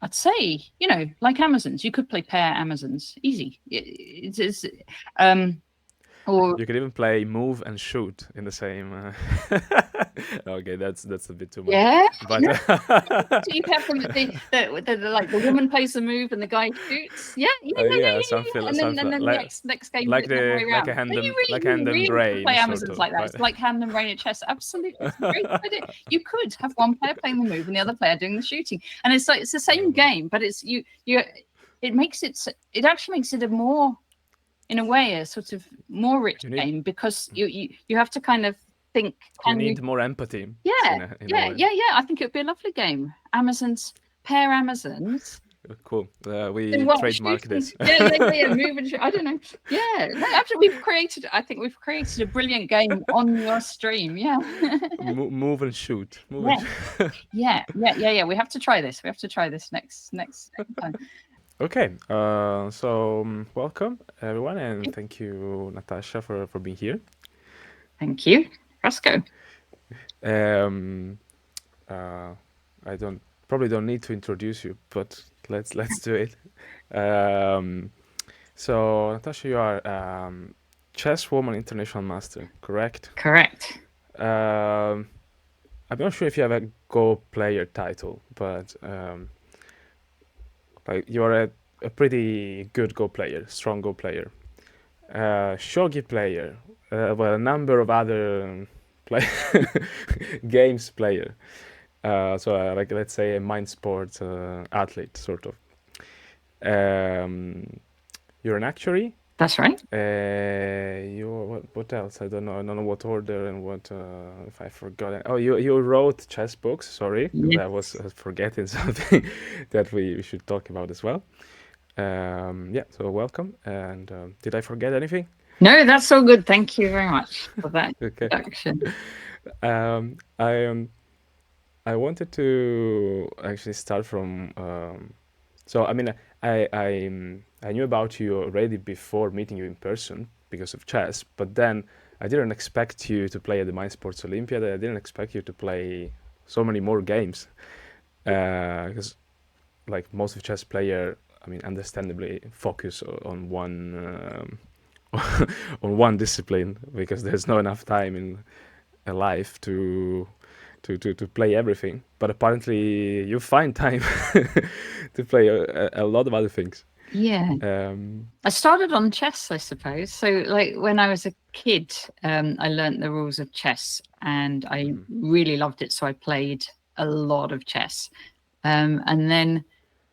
I'd say, like Amazons, you could play pair Amazons, easy. Or You could even play move and shoot in the same. Okay, that's a bit too much. yeah, But so you have them like the woman plays the move and the guy shoots. Yeah. yeah, something, And then something the next game you do like it the other way like a around. hand No, and you really could play brain sort Amazons of, like that. right? It's like hand and brain at chess. Absolutely, it's a great idea. You could have one player playing the move and the other player doing the shooting, and it's the same game, but it's you. It actually makes it a more, in a way, a sort of more rich game, because you have to kind of think. You need more empathy. Yeah, in a way. yeah. I think it would be a lovely game. Pair Amazons. Cool. We trademark this. Yeah. Move and shoot. I don't know. Yeah, no, actually, I think we've created a brilliant game on your stream. Yeah. Move and shoot. Yeah. We have to try this. We have to try this next time. Okay. So welcome everyone, and thank you, Natasha, for being here. Thank you, Roscoe. I probably don't need to introduce you, but let's do it. So Natasha, you are Chess Woman International Master, correct? Correct. I'm not sure if you have a Go player title, but like you are a pretty good Go player, strong Go player, Shogi player, well, a number of other games player. So like, let's say a Mind Sports athlete, sort of. You're an actuary. That's right. What else? I don't know what order and what if I forgot. Oh, you wrote chess books. Sorry, I was forgetting something that we should talk about as well. Yeah. So welcome. And did I forget anything? No, that's all good. Thank you very much for that introduction. I wanted to actually start from. So I mean, I knew about you already before meeting you in person because of chess, but then I didn't expect you to play at the Mind Sports Olympiad. I didn't expect you to play so many more games, because like most of chess player, I mean, understandably focus on one on one discipline, because there's not enough time in a life to play everything. But apparently you find time to play a lot of other things. Yeah. I started on chess, I suppose. So like when I was a kid, I learned the rules of chess and I really loved it. So I played a lot of chess. And then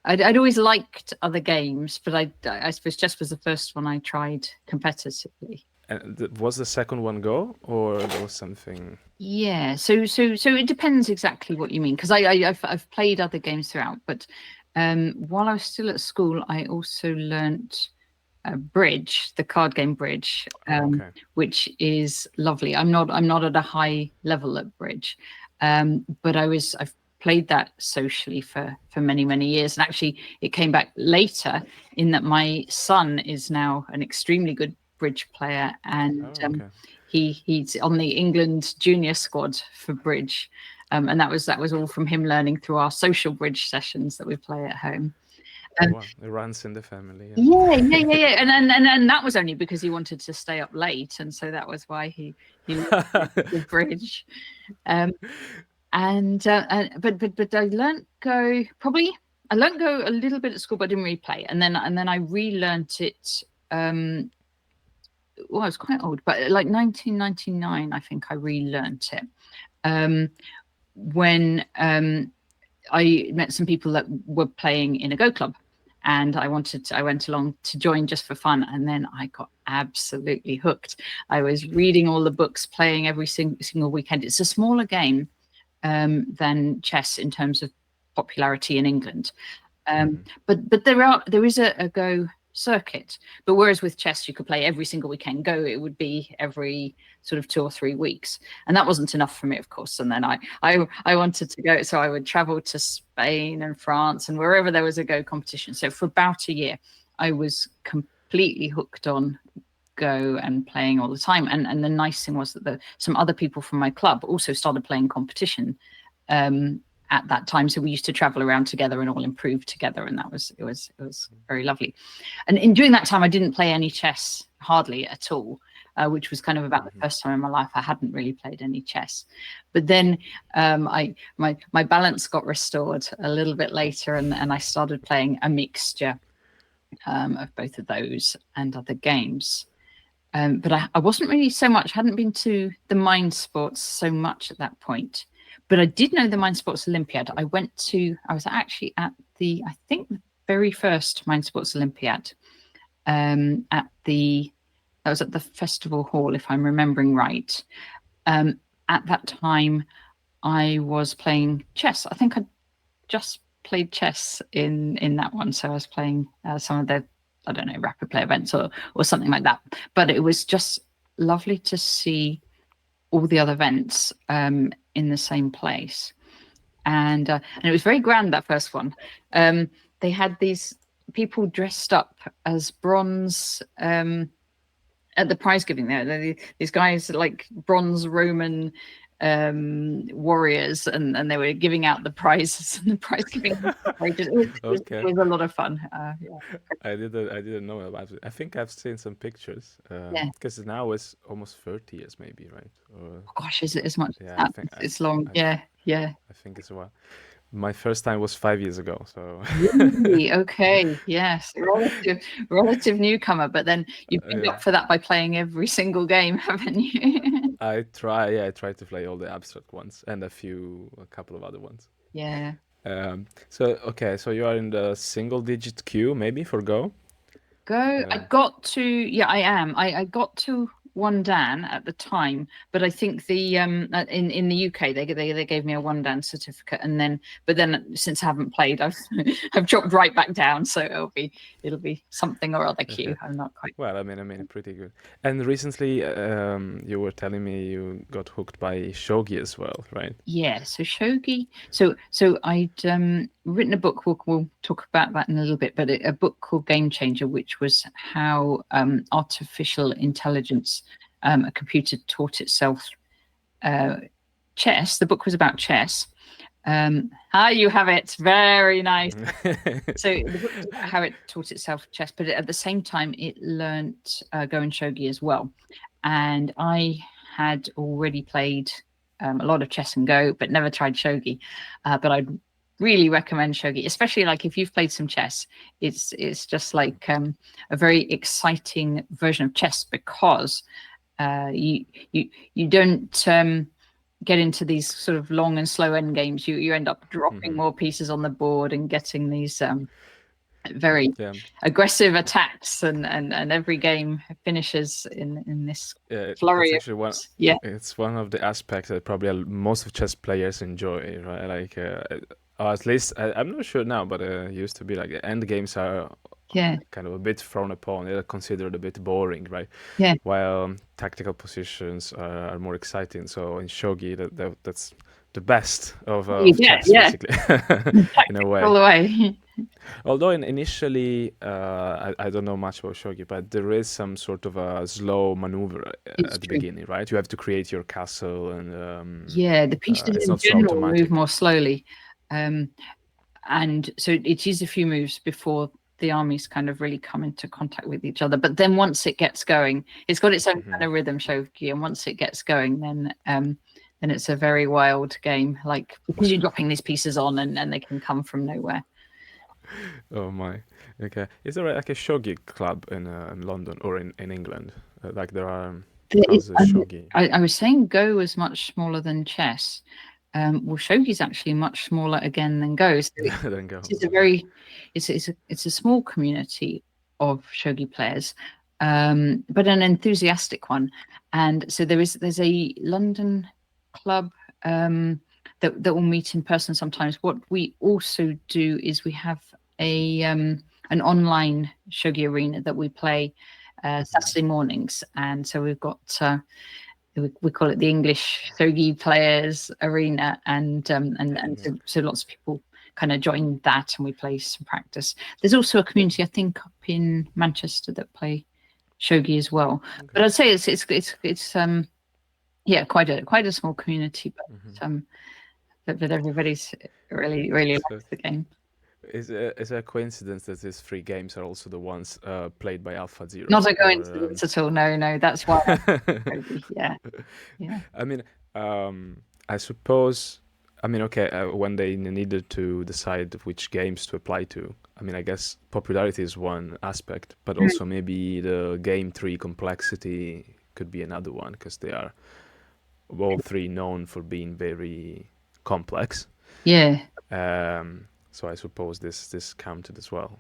I'd always liked other games, but I suppose chess was the first one I tried competitively. And was the second one Go, or there was something? Yeah, so it depends exactly what you mean, because I've played other games throughout, but while I was still at school, I also learnt bridge, the card game bridge, which is lovely. I'm not at a high level at bridge, but I've played that socially for many years, and actually it came back later in that my son is now an extremely good bridge player, and he's on the England junior squad for bridge, and that was all from him learning through our social bridge sessions that we play at home. It runs in the family. Yeah. And that was only because he wanted to stay up late, and so that was why he did bridge. But I learnt Go a little bit at school, but I didn't really play. And then I relearnt it. Well, I was quite old, but like 1999, I think I relearnt it. When I met some people that were playing in a Go club, and I went along to join just for fun, and then I got absolutely hooked. I was reading all the books, playing every single weekend. It's a smaller game than chess in terms of popularity in England, but there is a Go circuit. But whereas with chess you could play every single weekend, Go it would be every sort of 2 or 3 weeks, and that wasn't enough for me, of course. And then I wanted to go, so I would travel to Spain and France and wherever there was a Go competition. So for about a year I was completely hooked on Go and playing all the time. And the nice thing was that some other people from my club also started playing competition, at that time. So we used to travel around together and all improve together, and it was very lovely. And in during that time, I didn't play any chess hardly at all, which was kind of about the first time in my life I hadn't really played any chess. But then my balance got restored a little bit later, and I started playing a mixture of both of those and other games. But I wasn't really so much, hadn't been to the Mind Sports so much at that point. But I did know the Mind Sports Olympiad. I was actually at I think the very first Mind Sports Olympiad that was at the festival hall, if I'm remembering right. At that time, I was playing chess. I think I just played chess in that one. So I was playing some of the, I don't know, rapid play events or something like that. But it was just lovely to see all the other events in the same place. And it was very grand, that first one. They had these people dressed up as bronze at the prize giving there. These guys like bronze Roman warriors, and they were giving out the prizes and the prize giving. It was a lot of fun. Yeah. I didn't know about it. I think I've seen some pictures. Because now it's almost 30 years, maybe, right? Or, oh, gosh, is it as much? Yeah, it's long. Yeah. I think it's a while. My first time was 5 years ago, so. Really? Okay, yes, relative newcomer, but then you've been up for that by playing every single game, haven't you? I try to play all the abstract ones and a couple of other ones. Yeah. So you are in the single-digit queue, maybe, for Go? I got to, I am. I got to 1 Dan at the time, but I think the in the UK they gave me a 1 Dan certificate, but then since I haven't played, I've dropped right back down, so it'll be something or other queue. I'm not quite. Well, I mean, pretty good. And recently, you were telling me you got hooked by Shogi as well, right? Yeah, so Shogi. So I'd written a book. We'll talk about that in a little bit, but a book called Game Changer, which was how artificial intelligence, a computer, taught itself chess. The book was about chess. You have it. Very nice. So the book was about how it taught itself chess, but at the same time, it learnt Go and Shogi as well. And I had already played a lot of chess and Go, but never tried Shogi. But I'd really recommend Shogi, especially like if you've played some chess. It's just like a very exciting version of chess, because you don't get into these sort of long and slow end games. You end up dropping more pieces on the board and getting these very aggressive attacks, and every game finishes in this flurry. It's one of the aspects that probably most of chess players enjoy, right? Like at least I'm not sure now, but it used to be like end games are kind of a bit frowned upon. They're considered a bit boring, right? Yeah. While tactical positions are more exciting. So in Shogi, that's the best of chess, basically, in a way. All the way. Although initially, I don't know much about Shogi, but there is some sort of a slow maneuver at the beginning, right? You have to create your castle, and the pieces in general move more slowly, and so it is a few moves before the armies kind of really come into contact with each other. But then once it gets going, it's got its own kind of rhythm, Shogi, and once it gets going, then it's a very wild game, like because you're dropping these pieces on, and they can come from nowhere. Oh my. Okay. Is there like a Shogi club in London or in England? Like there are Shogi. I was saying Go was much smaller than chess. Well, Shogi's actually much smaller again than Go. So it's a small community of Shogi players, but an enthusiastic one. And so there's a London club that will meet in person sometimes. What we also do is we have an online Shogi arena that we play Saturday mornings, and so we've got we call it the English Shogi Players Arena, and so lots of people kind of join that, and we play some practice. There's also a community, I think, up in Manchester that play Shogi as well. Okay. But I'd say it's quite a small community, but but everybody's really So likes the game. is it a coincidence that these three games are also the ones played by Alpha Zero? Not a Or coincidence at all. No, that's why. Shogi. Yeah, yeah. I mean, I suppose. I mean, okay, when they needed to decide which games to apply to, I mean, I guess popularity is one aspect, but Mm. also maybe the game tree complexity could be another one because they are all three known for being very complex. Yeah, So I suppose this counted as well.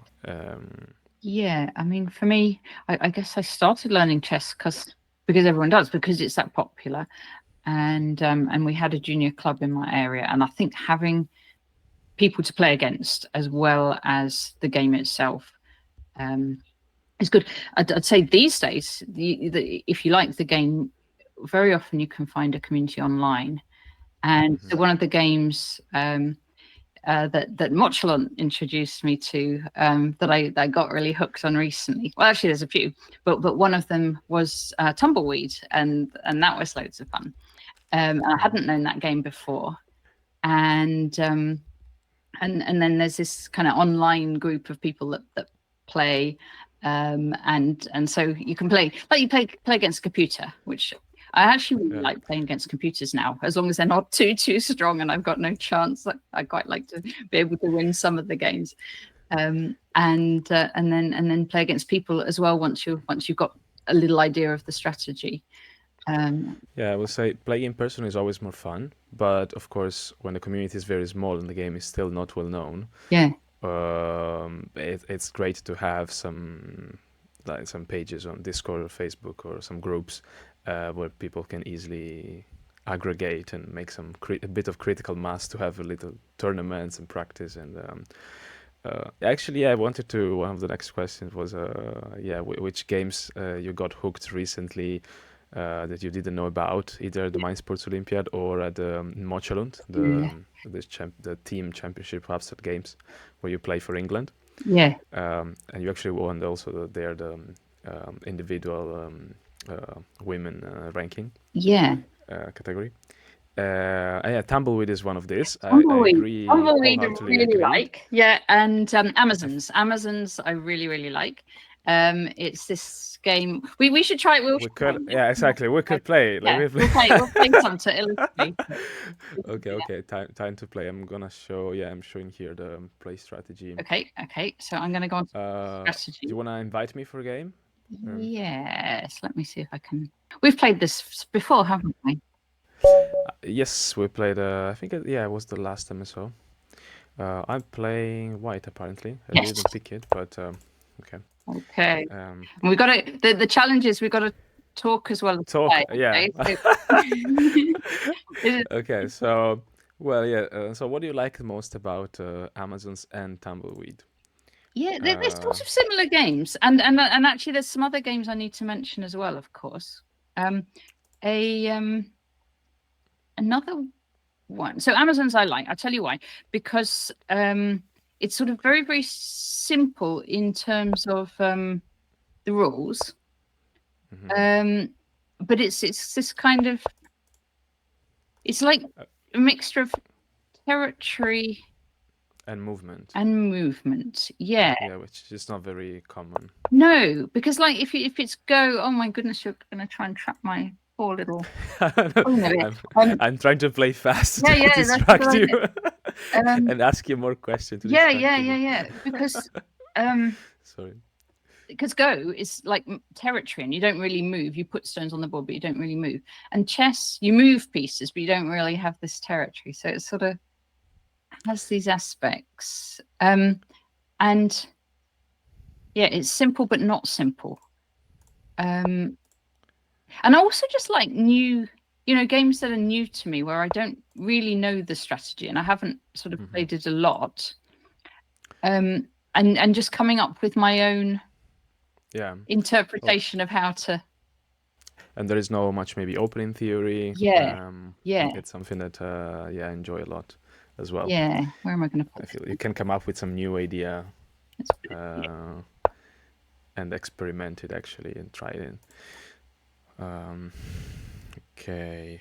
yeah. I mean, for me, I guess I started learning chess because everyone does, because it's that popular, and we had a junior club in my area, and I think having people to play against as well as the game itself is good. I'd say these days, if you like the game, very often you can find a community online. And so one of the games that Mochalunt introduced me to, that I got really hooked on recently. Well, actually, there's a few, but one of them was Tumbleweed, and that was loads of fun. I hadn't known that game before, and then there's this kind of online group of people that play, and so you can play against a computer, which I actually really like playing against computers now, as long as they're not too strong and I've got no chance. I quite like to be able to win some of the games, and then play against people as well once you've got a little idea of the strategy. Yeah, I would say playing in person is always more fun, but of course, when the community is very small and the game is still not well known, Yeah, it's great to have some pages on Discord or Facebook or some groups where people can easily aggregate and make a bit of critical mass to have a little tournaments and practice. And actually, I wanted to. One of the next questions was, which games you got hooked recently that you didn't know about, either the Mind Sports Olympiad or at the Mochalunt, the team championship Abstra games, where you play for England. yeah, And you actually won also the individual women ranking category. Tumbleweed is one Tumbleweed I agree. Tumbleweed I really like. Yeah, and Amazons I really like. It's this game. We should try it. We could, yeah, exactly. We could play. We'll play some to illustrate. Okay. Time to play. I'm gonna show. Yeah, I'm showing here the play strategy. Okay. So I'm gonna go on to strategy. Do you wanna invite me for a game? Yes. Let me see if I can. We've played this before, haven't we? Yes, we played. I think it was the last time I saw. I'm playing white apparently. I didn't pick it, but okay. Okay. And we got to. The challenge is we got to talk as well as play. Yeah. Okay. So, well, yeah. So, what do you like most about Amazons and Tumbleweed? Yeah, they're sort of similar games, and actually, there's some other games I need to mention as well. Of course, another one. So Amazons I like. I'll tell you why. Because it's sort of very, very simple in terms of the rules. But it's this kind of, it's like a mixture of territory and movement. Yeah. Yeah, which is not very common. No, because like if it's go, oh my goodness, you're gonna try and trap my poor little. I'm trying to play fast to distract you and ask you more questions. Yeah. Because sorry. Because Go is like territory, and you don't really move. You put stones on the board, but you don't really move. And chess, you move pieces, but you don't really have this territory. So it sort of has these aspects. And yeah, it's simple but not simple. And I also just like new, games that are new to me where I don't really know the strategy and I haven't sort of played it a lot. And just coming up with my own interpretation of how to. And there is no much maybe opening theory. Yeah. It's something that I enjoy a lot as well. Yeah. Where am I going to put? I feel you can come up with some new idea and experiment it actually and try it. Okay.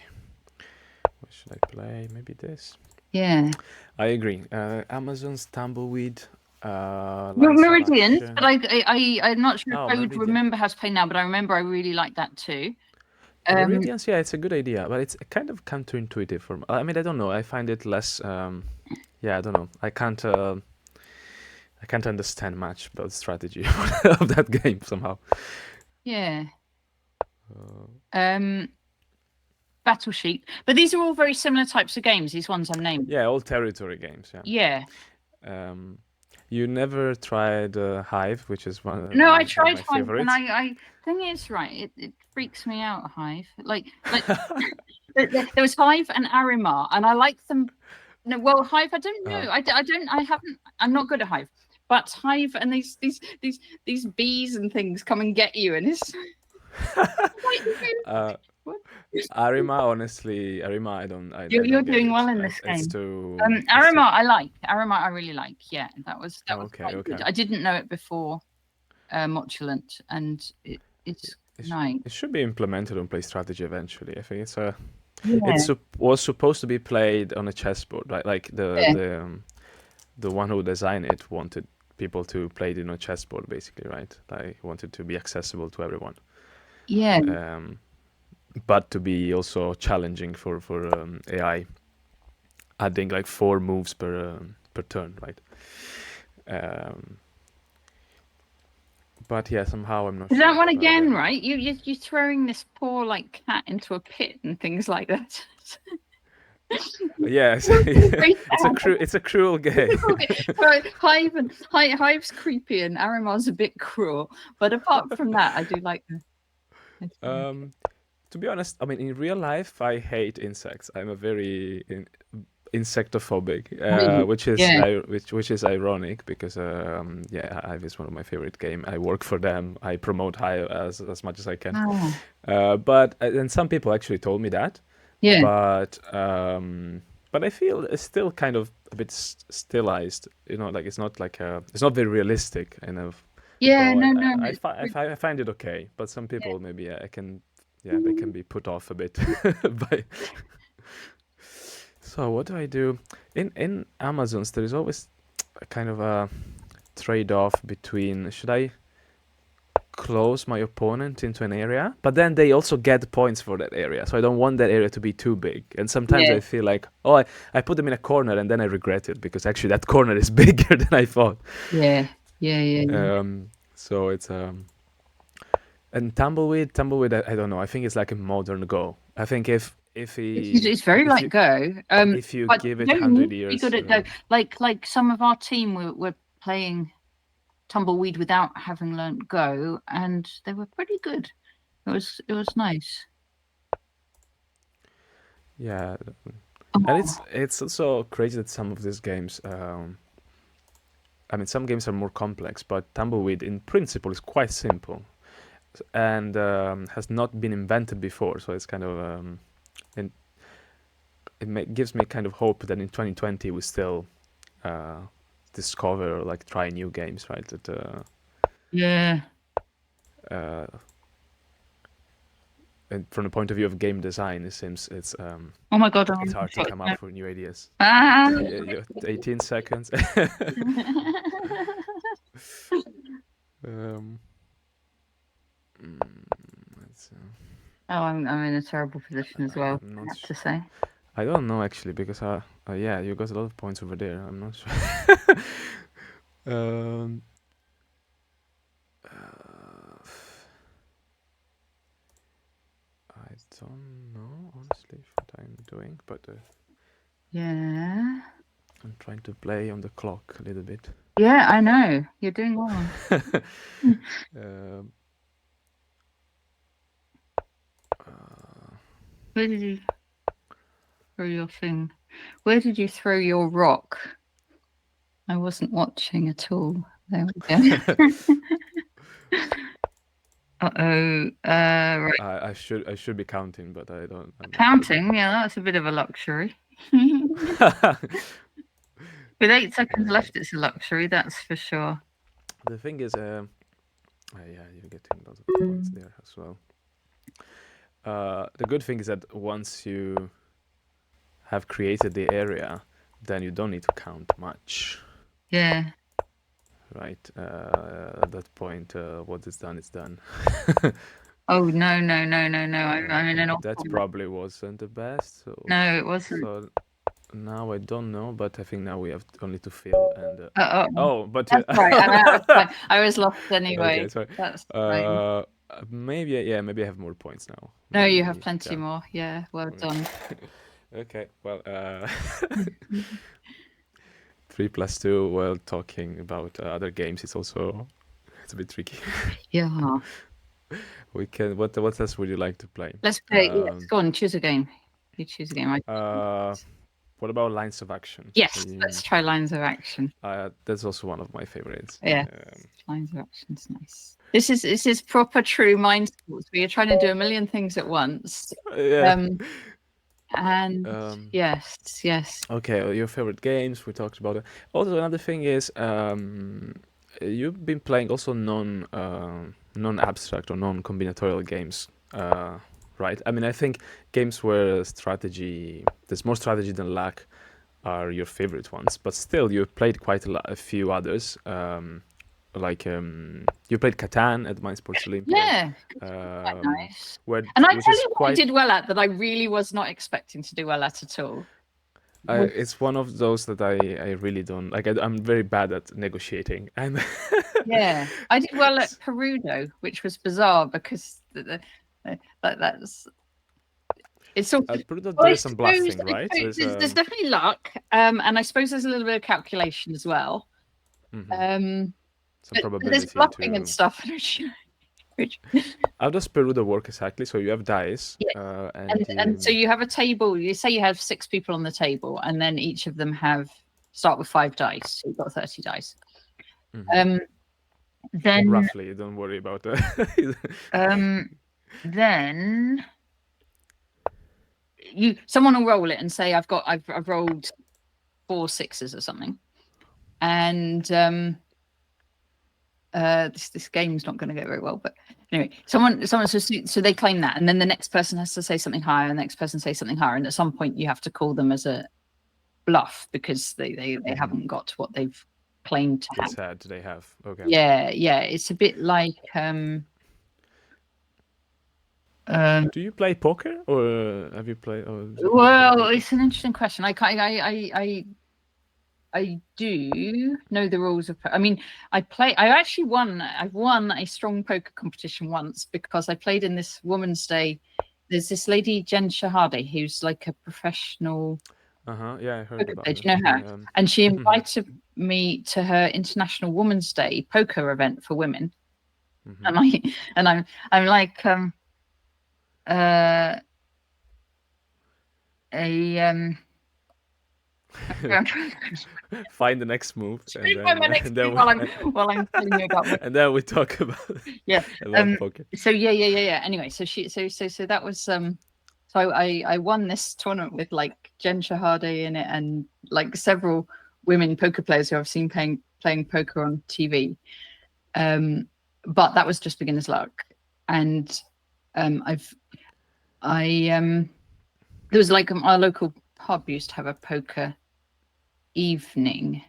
What should I play? Maybe this. Yeah. I agree. Amazon's Tumbleweed, Well, Lines of Meridians, but Action. I'm not sure if Oh, I would Meridian. remember how to play now, but I remember I really liked that too. Meridians, yeah, it's a good idea, but it's kind of counterintuitive for me. I mean, I don't know. I find it less. Yeah, I don't know. I can't. I can't understand much about the strategy of that game somehow. Yeah. Uh, Battle Sheet. But these are all very similar types of games, these ones I'm naming. yeah, all territory games. Yeah. Yeah. You never tried Hive, which is No, I one of tried my Hive, and favorites. I thing is, right, it freaks me out, Hive. Like there was Hive and Arimar, and I like them. No, well, Hive, I don't know. I'm not good at Hive. But Hive and these bees and things come and get you, and it's what? Arima, honestly, Arima, I You're don't get doing well it. in this It's game. too, it's too. Arimar, I like. Arimar, I really like. Yeah, that was Okay, quite good. okay. I didn't know it before Mochalunt, and it's nice. It should be implemented on Play Strategy eventually. I think Yeah, was supposed to be played on a chessboard, right? Like yeah, the one who designed it wanted people to play it on a chessboard, basically, right? Like wanted to be accessible to everyone. yeah, But to be also challenging for AI, adding like 4 moves per turn, right? Um, but yeah, somehow I'm not Is sure. that one again, right? You're throwing this poor like cat into a pit and things like that. Yeah, it's a cruel game. Right, Hive's creepy and Arimar's a bit cruel, but apart from that, I do like them. To be honest, I mean, in real life, I hate insects. I'm a very insectophobic, Really? Yeah, which is ironic because yeah, Hive is one of my favorite game. I work for them. I promote Hive as much as I can. oh, But and some people actually told me that, yeah, but I feel it's still kind of a bit stylized. You know, like it's not very realistic. yeah. So No, no. I find it okay, but some people maybe they can be put off a bit by. So what do I do? In Amazons, there is always a kind of a trade-off between should I close my opponent into an area, but then they also get points for that area, so I don't want that area to be too big. And sometimes Yeah, I feel like, oh, I put them in a corner and then I regret it because actually that corner is bigger than I thought. yeah, yeah. So it's and Tumbleweed, I don't know. I think it's like a modern Go. I think It's very like Go. if you But give you it don't 100 need to be years, good at Go. Like some of our team were playing Tumbleweed without having learnt Go, and they were pretty good. It was nice. yeah. And Oh, it's also crazy that some of these games. I mean, some games are more complex, but Tumbleweed in principle is quite simple and has not been invented before. So it's kind of and gives me kind of hope that in 2020 we still discover or like try new games, right? That yeah. uh, and from the point of view of game design, it seems Oh my God, it's I'm hard to come up with new ideas. Ah. 18 seconds. um, let's, Oh, I'm in a terrible position as well, I'm I not have to say. I don't know actually because yeah, you got a lot of points over there. I'm not sure. um, I don't know honestly what I'm doing, but Yeah. I'm trying to play on the clock a little bit. Yeah, I know. You're doing well. Um, Where did you throw your thing? Where did you throw your rock? I wasn't watching at all. There we go. Uh-oh. Right. I should be counting, but I don't. I'm not Counting, yeah, that's a bit of a luxury. With 8 seconds left, it's a luxury, that's for sure. The thing is, yeah, you're getting lots of points there as well. The good thing is that once you have created the area, then you don't need to count much. Yeah. Right. At that point, what is done is done. Oh no. I'm in an That awful. probably wasn't the best. No, it wasn't. So now I don't know, but I think now we have only to fill and. Oh, But that's right. I'm out of time. I was lost anyway. okay, sorry. That's fine. Maybe I have more points now. No, you Maybe, have plenty yeah. more. Yeah, well done. Okay, well, 3 plus 2. Well, talking about other games, it's a bit tricky. Yeah. We can. What else would you like to play? Let's play. Yes, go on, choose a game. You choose a game. What about Lines of Action? Yes, let's try Lines of Action. That's also one of my favorites. Yeah, Lines of Action's nice. This is proper true mind sports where you're trying to do a million things at once. Yeah. And yes. Okay, your favorite games, we talked about it. Also, another thing is, you've been playing also non-abstract or non-combinatorial games, right? I mean, I think games where there's more strategy than luck, are your favorite ones. But still, you've played quite a few others. You played Catan at Mind Sports Olympiad. Yeah, quite nice. And I tell you what I did well at that I really was not expecting to do well at all. It's one of those that I really don't like. I'm very bad at negotiating, and yeah, I did well at Perudo, which was bizarre because that's. It's sort of, Perudo, there is some bluffing, right? There's definitely luck, and I suppose there's a little bit of calculation as well. Some probability. There's bluffing and stuff. How does Perudo work exactly? So you have dice, and so you have a table. You say you have 6 people on the table, and then each of them start with 5 dice. So you've got 30 dice. Then roughly, don't worry about that. Then someone will roll it and say I've rolled 4 6s or something, and this game's not going to go very well, but anyway, someone says, so they claim that, and then the next person has to say something higher, and the next person say something higher, and at some point you have to call them as a bluff because they haven't got what they've claimed to have. Said they have. Okay. Yeah, it's a bit like do you play poker, or have you played? Well, it's an interesting question. I do know the rules of. I mean, I've won a strong poker competition once because I played in this Woman's Day. There's this lady Jen Shahade who's like a professional. Yeah, I heard about it. You know her, and she invited me to her International Women's Day poker event for women, and I'm like find the next move, while I'm telling you about and then we talk about poker. So yeah. Anyway, so that was so I won this tournament with like Jen Shahade in it and like several women poker players who I've seen playing poker on TV. But that was just beginner's luck, and there was like our local pub used to have a poker evening,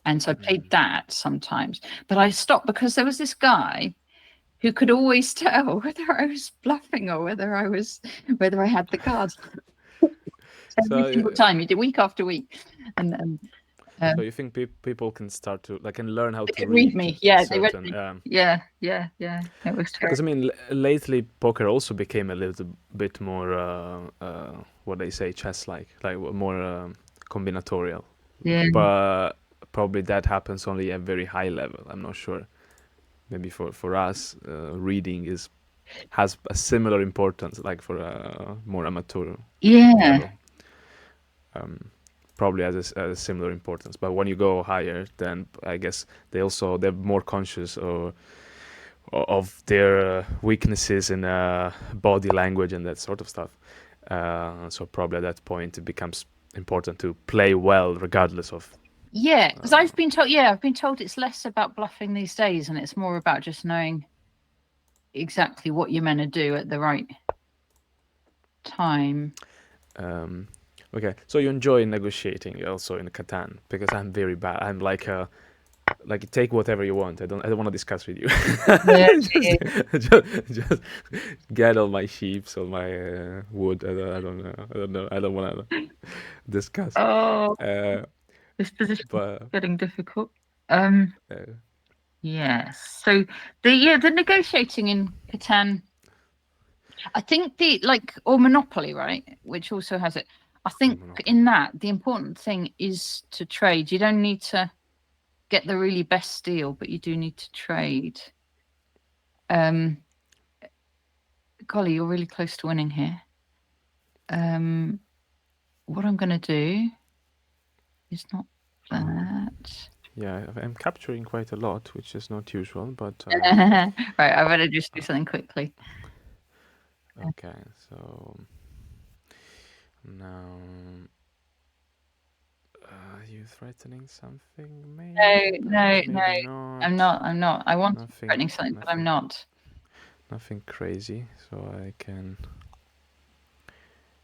and so I played that sometimes, but I stopped because there was this guy who could always tell whether I was bluffing or whether I had the cards. Every single time, you did week after week, and so you think people can start to can learn how to read me? Yeah, they read me. Yeah. It was terrible. Because I mean, lately poker also became a little bit more what they say, chess-like, like more combinatorial. Yeah. But probably that happens only at very high level. I'm not sure. Maybe for us, reading has a similar importance, like for a more amateur level. Probably has a similar importance, but when you go higher, then I guess they're more conscious of their weaknesses in body language and that sort of stuff. So probably at that point it becomes important to play well regardless of. Yeah, because I've been told it's less about bluffing these days, and it's more about just knowing exactly what you're meant to do at the right time. Okay, so you enjoy negotiating also in Catan, because I'm very bad. I'm like take whatever you want. I don't want to discuss with you. Yeah, just, yeah. just get all my sheeps, all my wood. I don't want to discuss. Oh, Uh, this position is but getting difficult. uh, Yes. So the negotiating in Catan, I think or Monopoly, right? Which also has it. I think Monopoly. in that the important thing is to trade. You don't need to get the really best deal, but you do need to trade. Golly, you're really close to winning here. What I'm going to do is not that. Yeah, I'm capturing quite a lot, which is not usual, but Right, I better just do something quickly. okay. So now, you threatening something? Maybe, No, maybe not. I'm not. I want to be Nothing, threatening something, but I'm not. nothing crazy. So I can,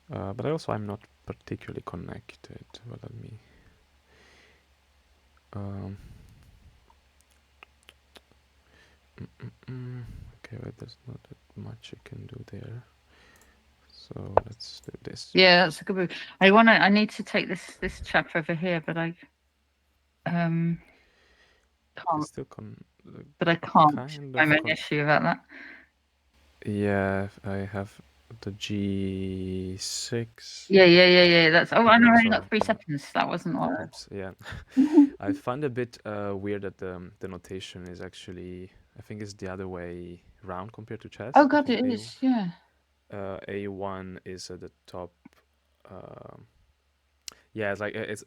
but also I'm not particularly connected. Well, let me. Okay, well, there's not that much I can do there. So let's do this. Yeah, that's a good move. I need to take this chap over here, but I can't. Still But I can't. kind I'm of an issue about that. Yeah, I have the G6. Yeah. That's. Oh, I only got Also, 3 seconds. That wasn't what. oops, yeah. I find a bit weird that the notation is actually, I think it's the other way round compared to chess. Oh I God, think it is. Yeah. A1 is at the top. Yeah, it's like it's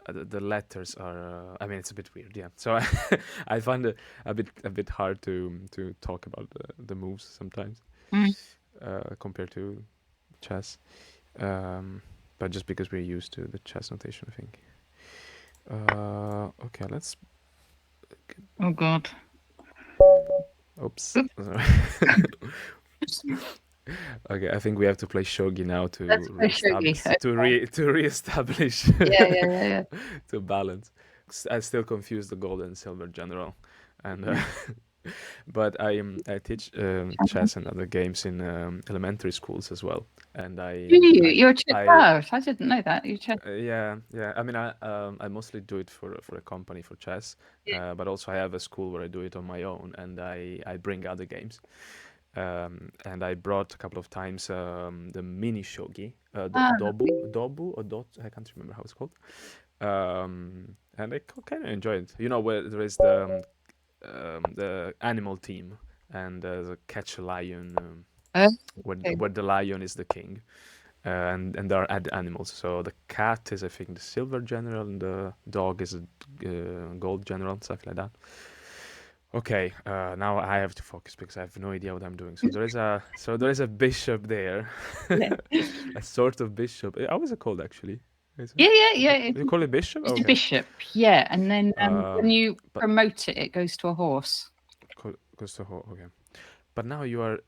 the letters are. I mean, it's a bit weird. Yeah, so I find it a bit hard to talk about the moves sometimes compared to chess. But just because we're used to the chess notation, I think. Okay, let's. Oh God. Oops. Okay, I think we have to play shogi now to Let's play shogi. to reestablish Yeah. to balance. I still confuse the gold and silver general, and but I teach chess and other games in elementary schools as well, and Do you? You're a chess. Oh, I didn't know that. You chess. yeah. I mean, I mostly do it for a company for chess, but also I have a school where I do it on my own, and I bring other games. And I brought a couple of times the mini shogi, dobu or dot. I can't remember how it's called. And I kind of enjoy it. You know, where there is the animal team and the catch a lion, where the lion is the king, and there are animals. So the cat is, I think, the silver general, and the dog is a gold general, stuff like that. Okay, now I have to focus because I have no idea what I'm doing. So there is a bishop there, a sort of bishop. How is it called actually? Yeah. You call it bishop? It's Okay. a bishop. Yeah, and then when you promote it, it goes to a horse. Goes to a horse. Okay, but now you are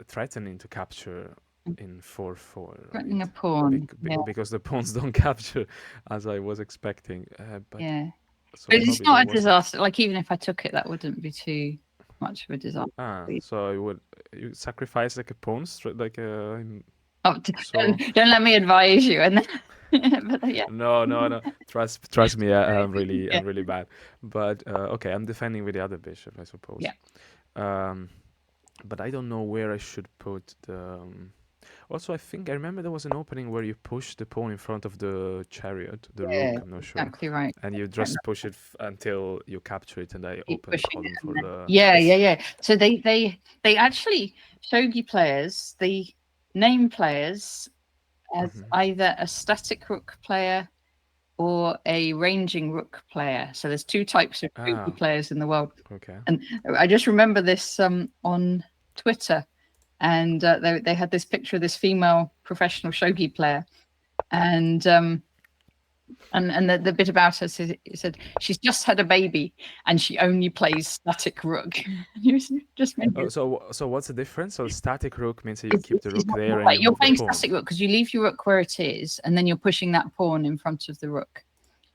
threatening to capture in 4-4. Threatening a pawn. Because the pawns don't capture as I was expecting. But yeah. So but it's not a disaster. Like even if I took it, that wouldn't be too much of a disaster. So you sacrifice like a pawn, like a. Don't let me advise you. And then, but, yeah. No. Trust me. I'm really bad. But okay, I'm defending with the other bishop, I suppose. Yeah. But I don't know where I should put the. Also, I think I remember there was an opening where you push the pawn in front of the chariot, the rook. I'm not sure. Exactly right. And you just push it until you capture it, and I open the column for the. Yeah. So they actually shogi players, the name players, as either a static rook player or a ranging rook player. So there's two types of shogi players in the world. Okay. And I just remember this on Twitter. And they had this picture of this female professional shogi player, and And the bit about her says, it said she's just had a baby and she only plays static rook. Just so what's the difference? So static rook means that you keep the rook there and right. you You're move the playing pawn. static rook because you leave your rook where it is, and then you're pushing that pawn in front of the rook.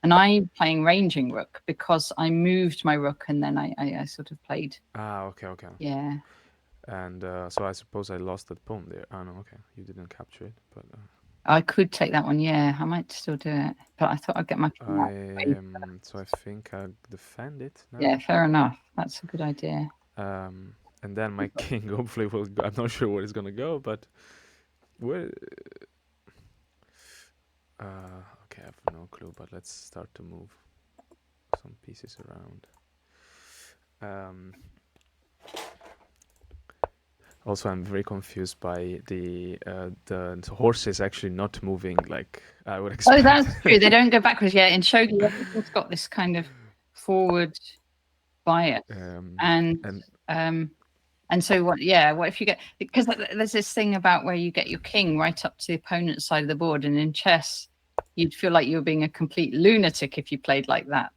And I'm playing ranging rook because I moved my rook and then I sort of played. Okay. Yeah. And so I suppose I lost that pawn there. Oh no, okay, you didn't capture it, but I could take that one. Yeah, I might still do it, but I thought I'd get my king out. so I think I'll defend it now. Yeah, fair enough. That's a good idea. And then my king hopefully will go. I'm not sure where it's gonna go, but where? Okay, I have no clue, but let's start to move some pieces around. Also, I'm very confused by the horses actually not moving like I would expect. Oh, that's true. They don't go backwards. Yeah, in Shogi, everything's got this kind of forward bias, and so what? Yeah, what if you get, because there's this thing about where you get your king right up to the opponent's side of the board, and in chess, you'd feel like you were being a complete lunatic if you played like that.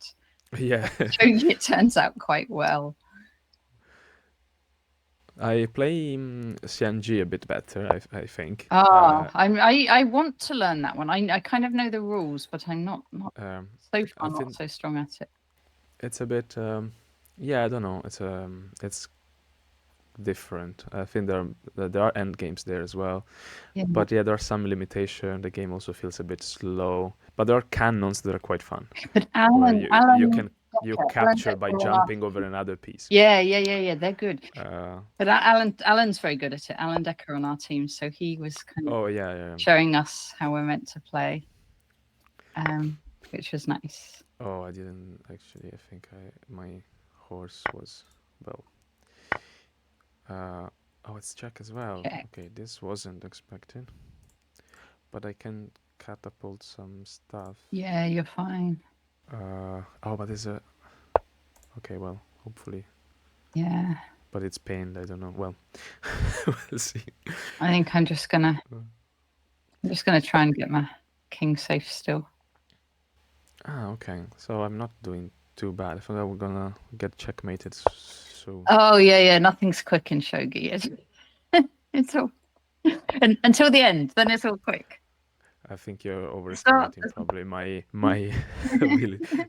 Yeah. Shogi, it turns out quite well. I play CNG a bit better, I think. I want to learn that one. I kind of know the rules, but I'm not so far not so strong at it. It's a bit, yeah, I don't know. It's different. I think there are end games there as well, but yeah, there are some limitation. The game also feels a bit slow, but there are cannons that are quite fun. But Alan, you capture by jumping over another piece. Yeah. They're good. But Alan's very good at it. Alan Decker on our team, so he was kind of showing us how we're meant to play, which was nice. Oh, I didn't actually. I think my horse was well. Oh, it's check as well. Okay, this wasn't expected, but I can catapult some stuff. Yeah, you're fine. Oh, but there's a. Okay, well, hopefully. Yeah. But it's pained. I don't know. Well, we'll see. I think I'm just gonna try and get my king safe still. Okay. So I'm not doing too bad. I thought I was gonna get checkmated. So. Oh yeah. Nothing's quick in Shogi. It's all until the end. Then it's all quick. I think you're overestimating probably my ability.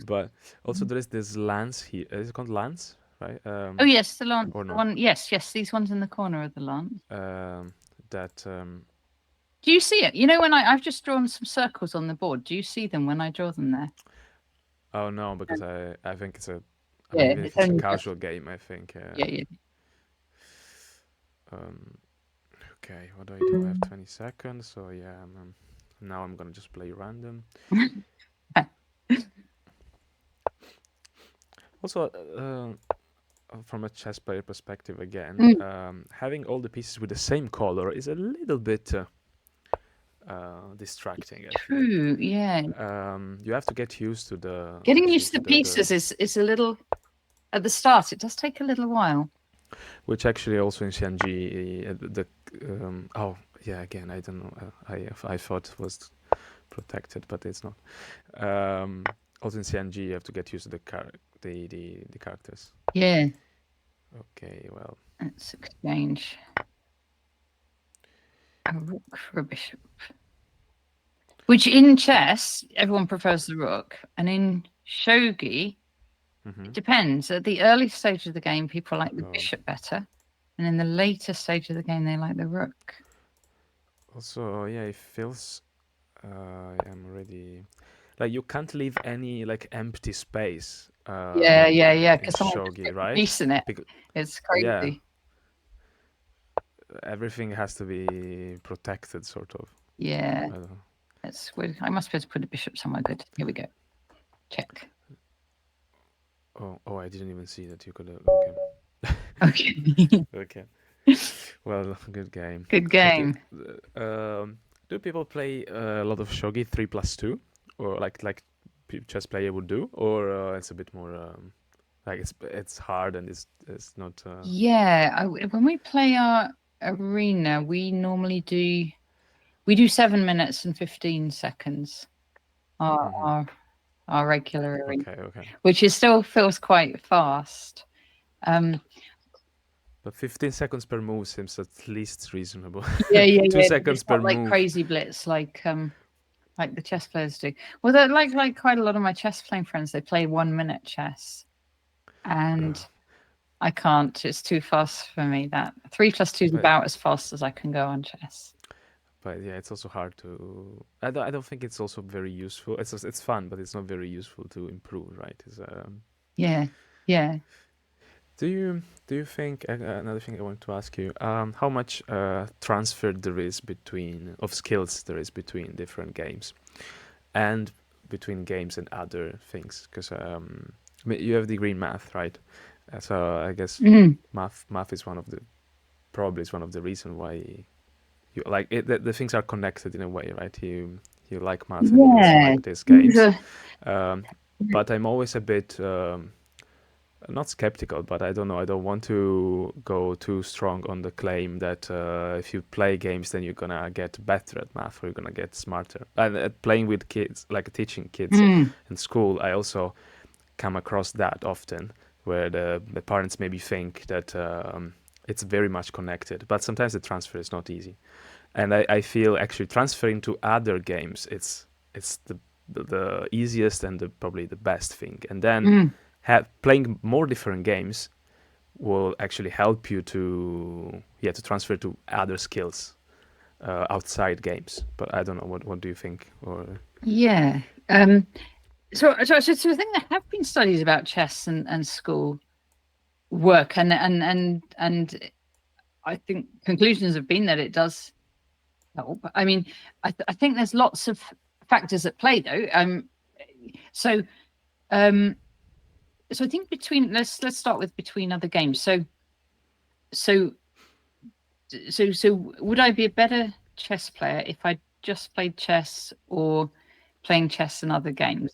But also there is this lance here. Is it called lance, right? Oh yes, the lance. Or no? One. Yes. These ones in the corner are the lance. Do you see it? You know, when I've just drawn some circles on the board. Do you see them when I draw them there? Oh no, because I think it's a. It's a casual game. I think. Yeah. Okay, what do I do? I have 20 seconds, so yeah. Now I'm gonna just play random. Also, from a chess player perspective again, having all the pieces with the same color is a little bit distracting. True, yeah. You have to get used to the... Getting used to the pieces is a little... At the start, it does take a little while. Which actually also in CNG, oh yeah, again, I don't know. I thought it was protected, but it's not. Also in CNG, you have to get used to the characters. Yeah. Okay, well. Let's exchange a rook for a bishop. Which in chess, everyone prefers the rook, and in Shogi, it depends. At the early stage of the game, people like the bishop better, and in the later stage of the game, they like the rook. Also, yeah, it feels I'm already like you can't leave any like empty space. Yeah. Because Shogi, right? Piece in it. It's crazy. Yeah. Everything has to be protected, sort of. Yeah. That's weird. I must be able to put a bishop somewhere good. Here we go. Check. Oh, I didn't even see that you could. Okay. Okay. Well, good game. Good game. Do people play a lot of Shogi 3+2, or like chess player would do, or it's a bit more like it's hard and it's not. Yeah, when we play our arena, we normally do 7 minutes and 15 seconds. our regular arena, Okay. which is still feels quite fast. But 15 seconds per move seems at least reasonable. Yeah. 2 seconds It's per not like move. crazy blitz like the chess players do. Well, they're like quite a lot of my chess playing friends. They play 1 minute chess, and I can't. It's too fast for me. That 3 + 2 is But about as fast as I can go on chess. yeah, it's also hard to. I don't think it's also very useful. It's fun, but it's not very useful to improve, right? Yeah. Do you think another thing I want to ask you? How much transfer there is of skills there is between different games, and between games and other things? Because I mean, you have a degree in math, right? So I guess math is probably one of the reasons why you like it. The things are connected in a way, right? You like math and you also like these games. But I'm always a bit not skeptical, but I don't know. I don't want to go too strong on the claim that if you play games, then you're gonna get better at math or you're gonna get smarter. And playing with kids, like teaching kids in school, I also come across that often, where the parents maybe think that it's very much connected, but sometimes the transfer is not easy. And I feel actually transferring to other games, it's the easiest and probably the best thing. And then playing more different games will actually help you to transfer to other skills outside games. But I don't know, what do you think? Or Yeah. So I think there have been studies about chess and school work, and I think conclusions have been that it does help. I mean, I think there's lots of factors at play, though. So I think let's start with between other games. So would I be a better chess player if I just played chess or playing chess and other games?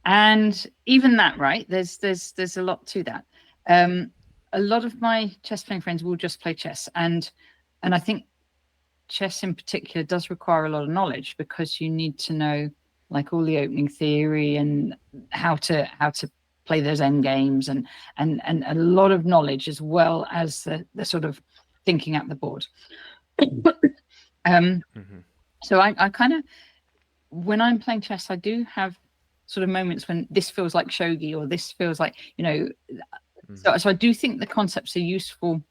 And even that, right? There's a lot to that. A lot of my chess playing friends will just play chess, and I think chess in particular does require a lot of knowledge, because you need to know like all the opening theory and how to play those end games, and a lot of knowledge, as well as the sort of thinking at the board. So I kind of, when I'm playing chess, I do have sort of moments when this feels like shogi, or this feels like, so I do think the concepts are useful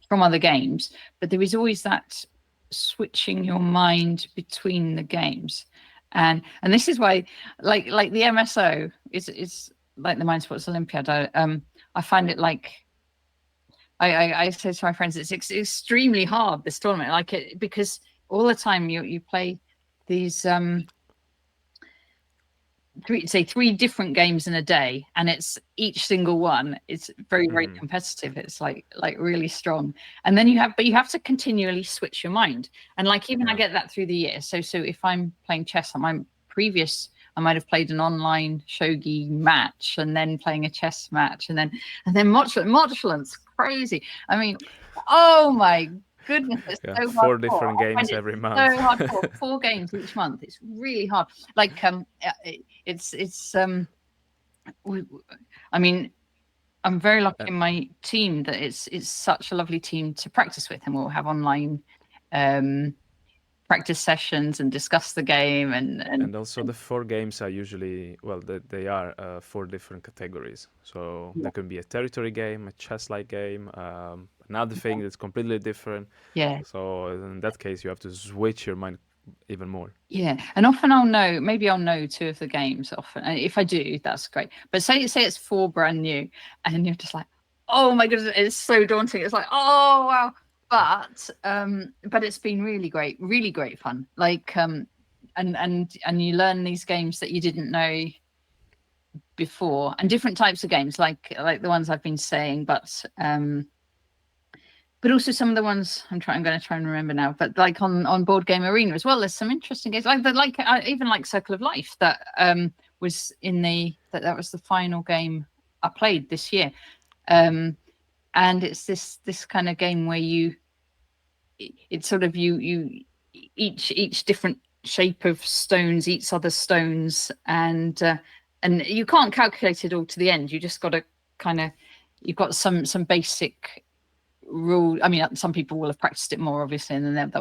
from other games, but there is always that switching your mind between the games, and this is why like the MSO is like the Mind Sports Olympiad. I find it like I say to my friends, it's extremely hard, this tournament, like it, because all the time you play these three different games in a day, and it's each single one is very competitive. It's like really strong, and then you have to continually switch your mind, and like even I get that through the year. So if I'm playing chess, I might have played an online shogi match, and then playing a chess match, and then Mochalant's crazy. I mean, oh my goodness, it's so 4 hardcore. different games every month. So hardcore. 4 games each month. It's really hard. Like it's I mean, I'm very lucky in my team that it's such a lovely team to practice with, and we'll have online practice sessions and discuss the game, and also the 4 games are usually, well, they are 4 different categories. So there can be a territory game, a chess-like game, another thing that's completely different. Yeah. So in that case, you have to switch your mind even more. Yeah, and often I'll know 2 of the games. Often, and if I do, that's great. But say it's 4 brand new, and you're just like, oh my goodness, it's so daunting. It's like, oh wow. But it's been really great fun. Like and you learn these games that you didn't know before, and different types of games, like the ones I've been saying, but also some of the ones I'm going to try and remember now. But like on Board Game Arena as well, there's some interesting games, like even like Circle of Life, that was that was the final game I played this year, and it's this kind of game where it's sort of you each different shape of stones eats other stones, and you can't calculate it all to the end. You just got to kind of, you've got some basic rule. I mean, some people will have practiced it more, obviously, and then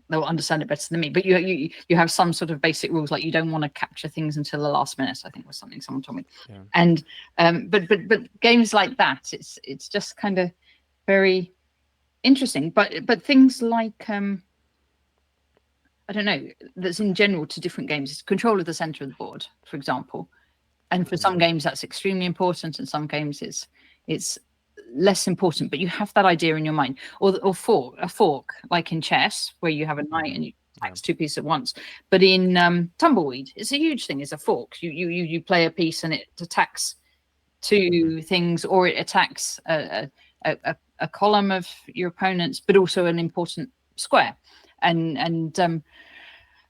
they'll understand it better than me. But you have some sort of basic rules, like you don't want to capture things until the last minute, I think was something someone told me. Yeah. And but games like that, it's just kind of very interesting. But things like I don't know, that's in general to different games. It's control of the center of the board, for example. And for some games that's extremely important, and some games it's less important, but you have that idea in your mind. Or a fork, like in chess, where you have a knight and you tax two pieces at once. But in Tumbleweed, it's a huge thing. It's a fork. You play a piece and it attacks two things, or it attacks a column of your opponent's, but also an important square. And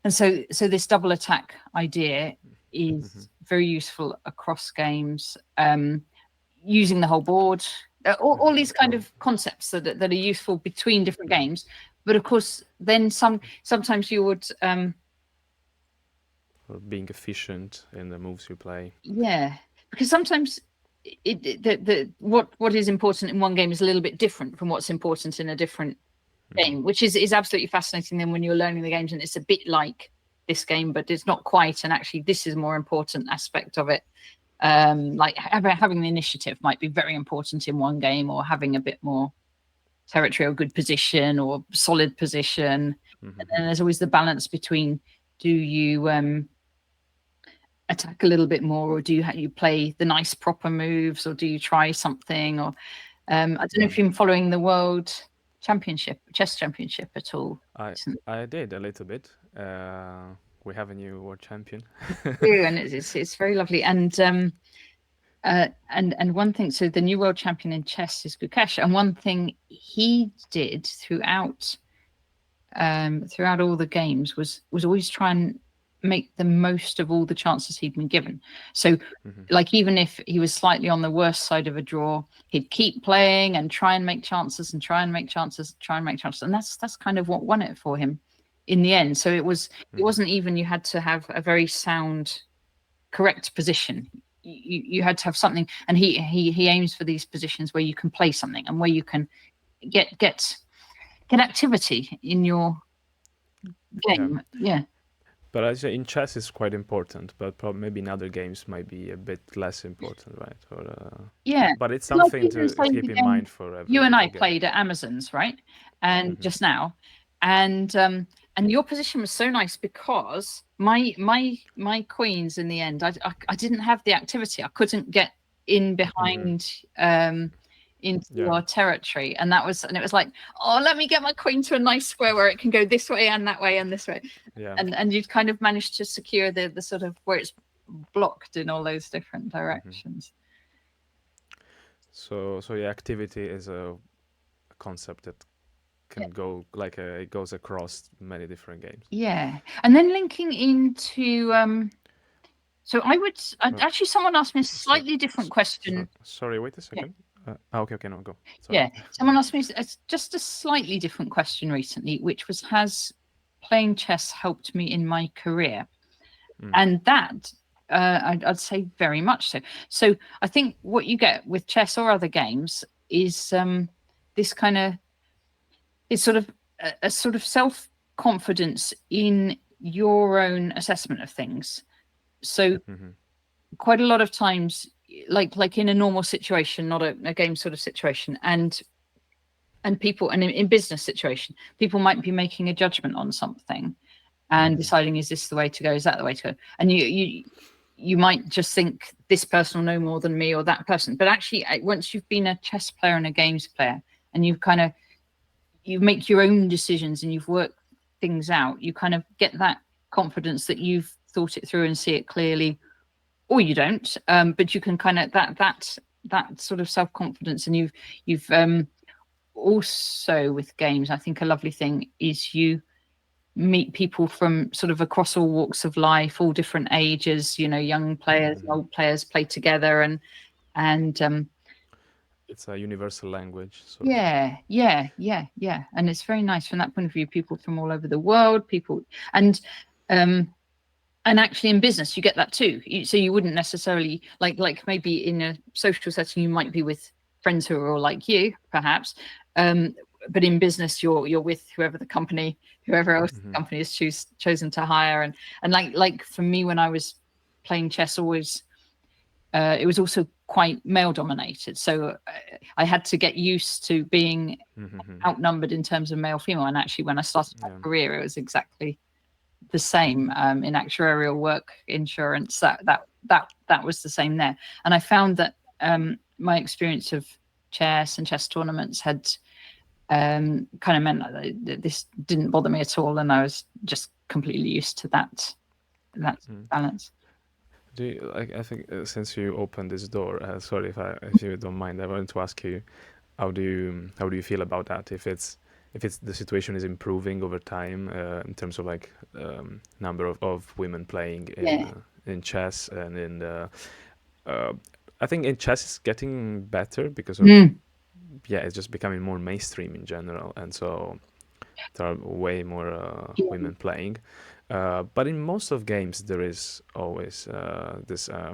so this double attack idea is very useful across games, using the whole board, all these kind of concepts that are useful between different games. But of course, then sometimes you would or being efficient in the moves you play. Yeah, because sometimes what is important in one game is a little bit different from what's important in a different game, which is absolutely fascinating. Then when you're learning the games and it's a bit like this game, but it's not quite, and actually this is a more important aspect of it. Like having the initiative might be very important in one game, or having a bit more territory or good position or solid position. And then there's always the balance between, do you attack a little bit more, or do you play the nice proper moves, or do you try something? Or I don't know if you're following the World Chess Championship at all. I did a little bit. We have a new world champion. And it's very lovely. And one thing, so the new world champion in chess is Gukesh, and one thing he did throughout all the games was always try and make the most of all the chances he'd been given. So like, even if he was slightly on the worst side of a draw, he'd keep playing and try and make chances and try and make chances. And that's kind of what won it for him in the end. So it wasn't even you had to have a very sound, correct position. You had to have something, and he aims for these positions where you can play something and where you can get activity in your game. Yeah. But actually, in chess, it's quite important. But probably maybe in other games might be a bit less important, right? Or, yeah. But it's something to keep in mind for everyone. You and I played at Amazon's, right? And just now, and your position was so nice because my queens in the end, I didn't have the activity. I couldn't get in behind into our territory, and it was like, oh, let me get my queen to a nice square where it can go this way and that way and this way. And you'd kind of managed to secure the sort of where it's blocked in all those different directions. So yeah, activity is a concept that can go like it goes across many different games. Yeah, and then linking into so actually, someone asked me a slightly different question. Sorry, wait a second. Okay, no, go. Sorry. Yeah, someone asked me just a slightly different question recently, which was, has playing chess helped me in my career? And that I'd say very much so. So I think what you get with chess or other games is this kind of, it's sort of a sort of self-confidence in your own assessment of things. So quite a lot of times, like in a normal situation, not a game sort of situation, and people, and in business situation, people might be making a judgment on something and deciding, is this the way to go? Is that the way to go? And you might just think, this person will know more than me, or that person. But actually, once you've been a chess player and a games player, and you make your own decisions and you've worked things out, you kind of get that confidence that you've thought it through and see it clearly, or you don't. But you can kind of that sort of self-confidence, and you've also, with games, I think a lovely thing is you meet people from sort of across all walks of life, all different ages, young players, old players play together, and it's a universal language. Yeah. And it's very nice from that point of view, people from all over the world, and And actually in business you get that too. So you wouldn't necessarily like maybe in a social setting you might be with friends who are all like you perhaps, but in business you're with whoever else the company has chosen to hire. And like for me, when I was playing chess, always it was also quite male dominated, so I had to get used to being outnumbered in terms of male female. And actually when I started my career it was exactly the same, in actuarial work, insurance, that was the same there. And I found that my experience of chess and chess tournaments had kind of meant that this didn't bother me at all, and I was just completely used to that balance. Do you, like, I think since you opened this door, sorry if you don't mind, I wanted to ask you, how do you feel about that? If it's the situation is improving over time, in terms of like number of women playing in chess, and in I think in chess it's getting better because of it's just becoming more mainstream in general, and so there are way more women playing. But in most of games there is always this I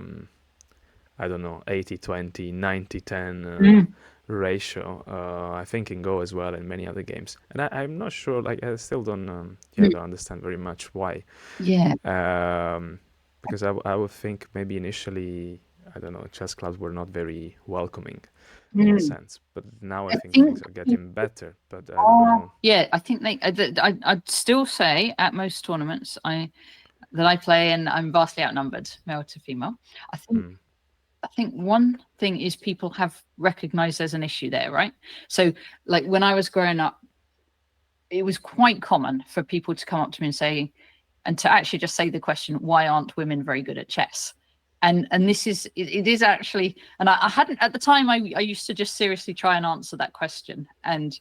don't know, 80-20, 90-10 ratio. I think in Go as well, and many other games. And I'm not sure, like I still don't don't understand very much why. Because I would think maybe initially, I don't know, chess clubs were not very welcoming in a sense, but now I think things are getting better. But I don't know. Yeah, I think I'd still say at most tournaments that I play, and I'm vastly outnumbered, male to female. I think one thing is people have recognized there's an issue there, right? So like when I was growing up, it was quite common for people to come up to me and say, and to actually just say the question, why aren't women very good at chess? And this is, it is actually, and I hadn't at the time, I used to just seriously try and answer that question. And,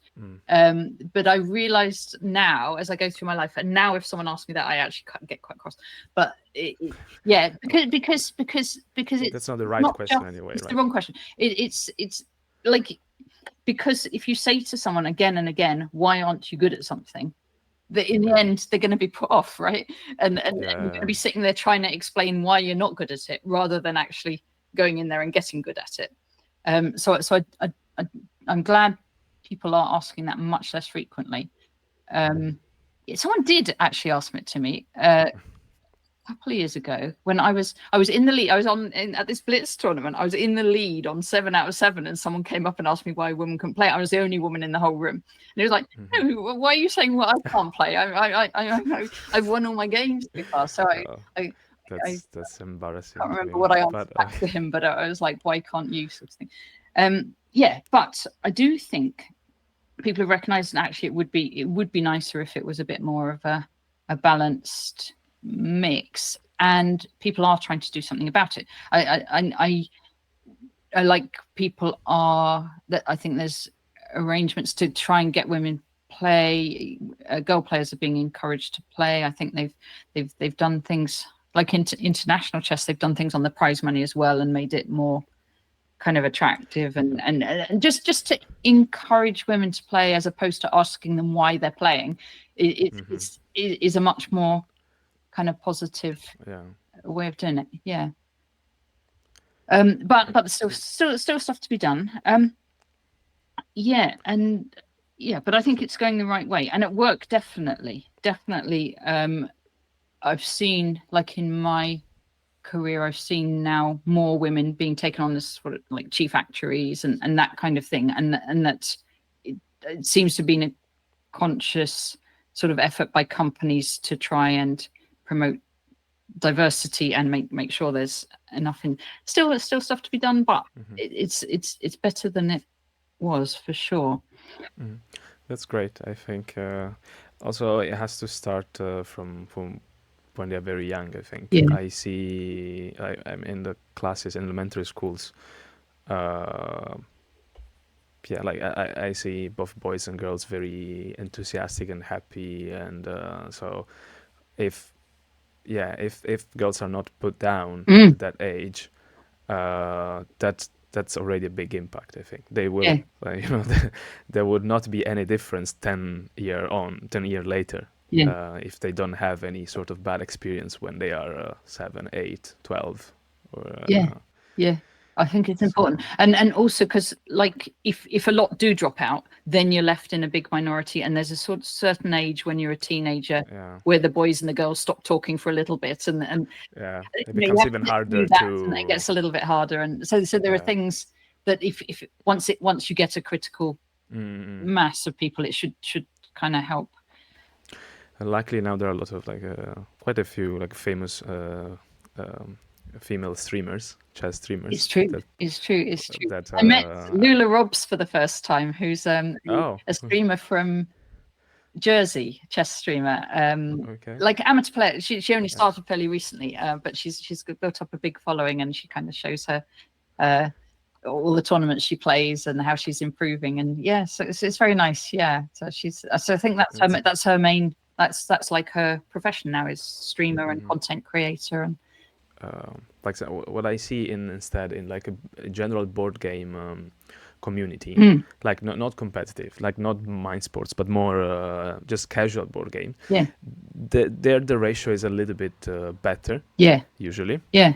but I realized now as I go through my life, and now if someone asks me that, I actually get quite cross. But because it's, that's not the right question anyway. It's the wrong question. It's like, because if you say to someone again and again, why aren't you good at something? That in the end they're going to be put off, right? And you're going to be sitting there trying to explain why you're not good at it, rather than actually going in there and getting good at it. So I'm glad people are asking that much less frequently. Someone did actually ask it to me couple of years ago when I was in the lead. I was at this blitz tournament. I was in the lead on 7 out of 7, and someone came up and asked me why a woman couldn't play. I was the only woman in the whole room, and it was like, no, why are you saying I can't play? I've won all my games so far. So that's embarrassing. I can't remember what I answered back to him, but I was like, why can't you, sort of thing. But I do think people have recognized, and actually it would be nicer if it was a bit more of a balanced mix, and people are trying to do something about it. I like people are that I think there's arrangements to try and get women play. Girl players are being encouraged to play. I think they've done things like international chess. They've done things on the prize money as well, and made it more kind of attractive, and just to encourage women to play, as opposed to asking them why they're playing. It is a much more kind of positive way of doing it. But still stuff to be done. But I think it's going the right way, and at work definitely. I've seen, like in my career, I've seen now more women being taken on as sort of like chief actuaries and that kind of thing, and that it seems to be a conscious sort of effort by companies to try and promote diversity and make sure there's enough. In still stuff to be done, but it's better than it was, for sure. That's great. I think also it has to start from when they're very young. I think I see I'm in the classes in elementary schools. I see both boys and girls very enthusiastic and happy, and so if girls are not put down at that age, that's already a big impact. I think they will, there would not be any difference 10 years later. Yeah. if they don't have any sort of bad experience when they are 7, 8, 12. Or, Yeah. Yeah. I think it's important. And also because like if a lot do drop out, then you're left in a big minority, and there's a sort of certain age when you're a teenager where the boys and the girls stop talking for a little bit, and it you becomes have even to harder do that, to. and it gets a little bit harder. And so there are things that if once you get a critical mass of people, it should kind of help. And luckily now there are a lot of like quite a few like famous female streamers, chess streamers. It's true. It's true. That, I met Lula Robs for the first time, who's a streamer from Jersey, chess streamer. Like amateur player. She only started fairly recently, but she's built up a big following, and she kind of shows her all the tournaments she plays and how she's improving. And yeah, so it's very nice. Yeah, so I think that's her main. That's like her profession now, is streamer and content creator. And like what I see instead in like a general board game community, like not competitive, like not Mind Sports, but more just casual board game. Yeah, the ratio is a little bit better. Yeah, usually. Yeah.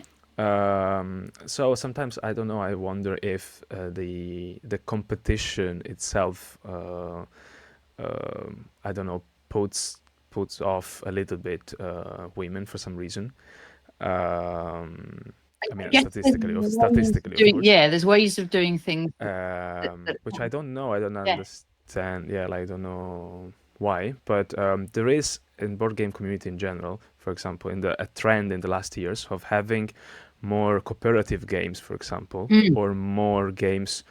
So sometimes I don't know. I wonder if the competition itself, I don't know, puts off a little bit women for some reason. I mean, statistically, of course. Yeah, there's ways of doing things, which I don't know. I don't understand. Yeah, like, I don't know why, but there is in board game community in general, for example, a trend in the last years of having more cooperative games, for example, or more games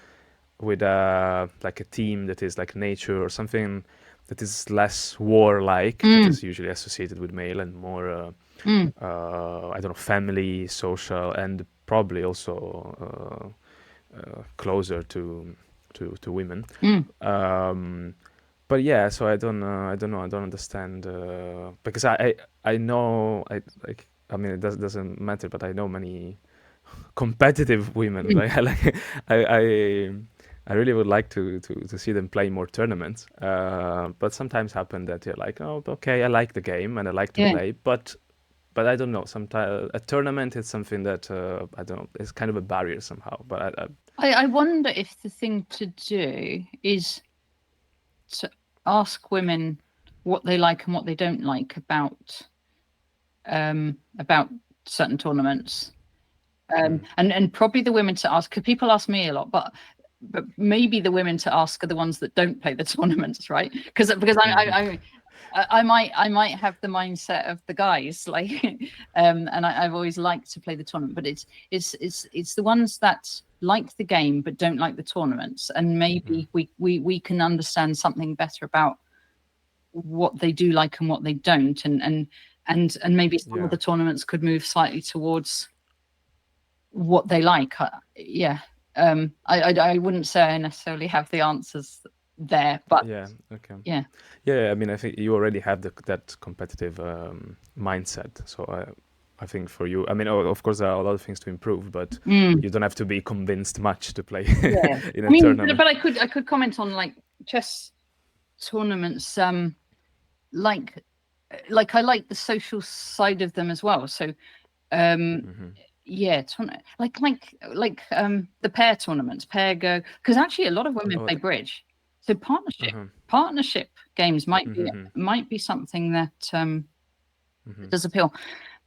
with like a theme that is like nature or something that is less warlike, that is usually associated with male, and more I don't know, family, social, and probably also closer to women. But yeah, so I don't understand, because I know, I mean, it doesn't matter, but I know many competitive women. Like I really would like to see them play more tournaments. But sometimes happen that you're like, oh, okay, I like the game and I like to play, but I don't know. Sometimes a tournament is something that I don't know. It's kind of a barrier somehow. But I wonder if the thing to do is to ask women what they like and what they don't like about certain tournaments, and probably the women to ask, because people ask me a lot, but maybe the women to ask are the ones that don't play the tournaments, right? Because I might have the mindset of the guys, like, and I've always liked to play the tournament, but it's the ones that like the game but don't like the tournaments, and maybe we can understand something better about what they do like and what they don't, and maybe some of the tournaments could move slightly towards what they like. I wouldn't say I necessarily have the answers there, but yeah. I mean, I think you already have that competitive mindset, so I think for you, I mean, of course there are a lot of things to improve, but you don't have to be convinced much to play in a tournament. But I could comment on like chess tournaments, like I like the social side of them as well. So yeah, like the pair tournaments, pair go, because actually a lot of women play bridge. So partnership games might be something that does appeal,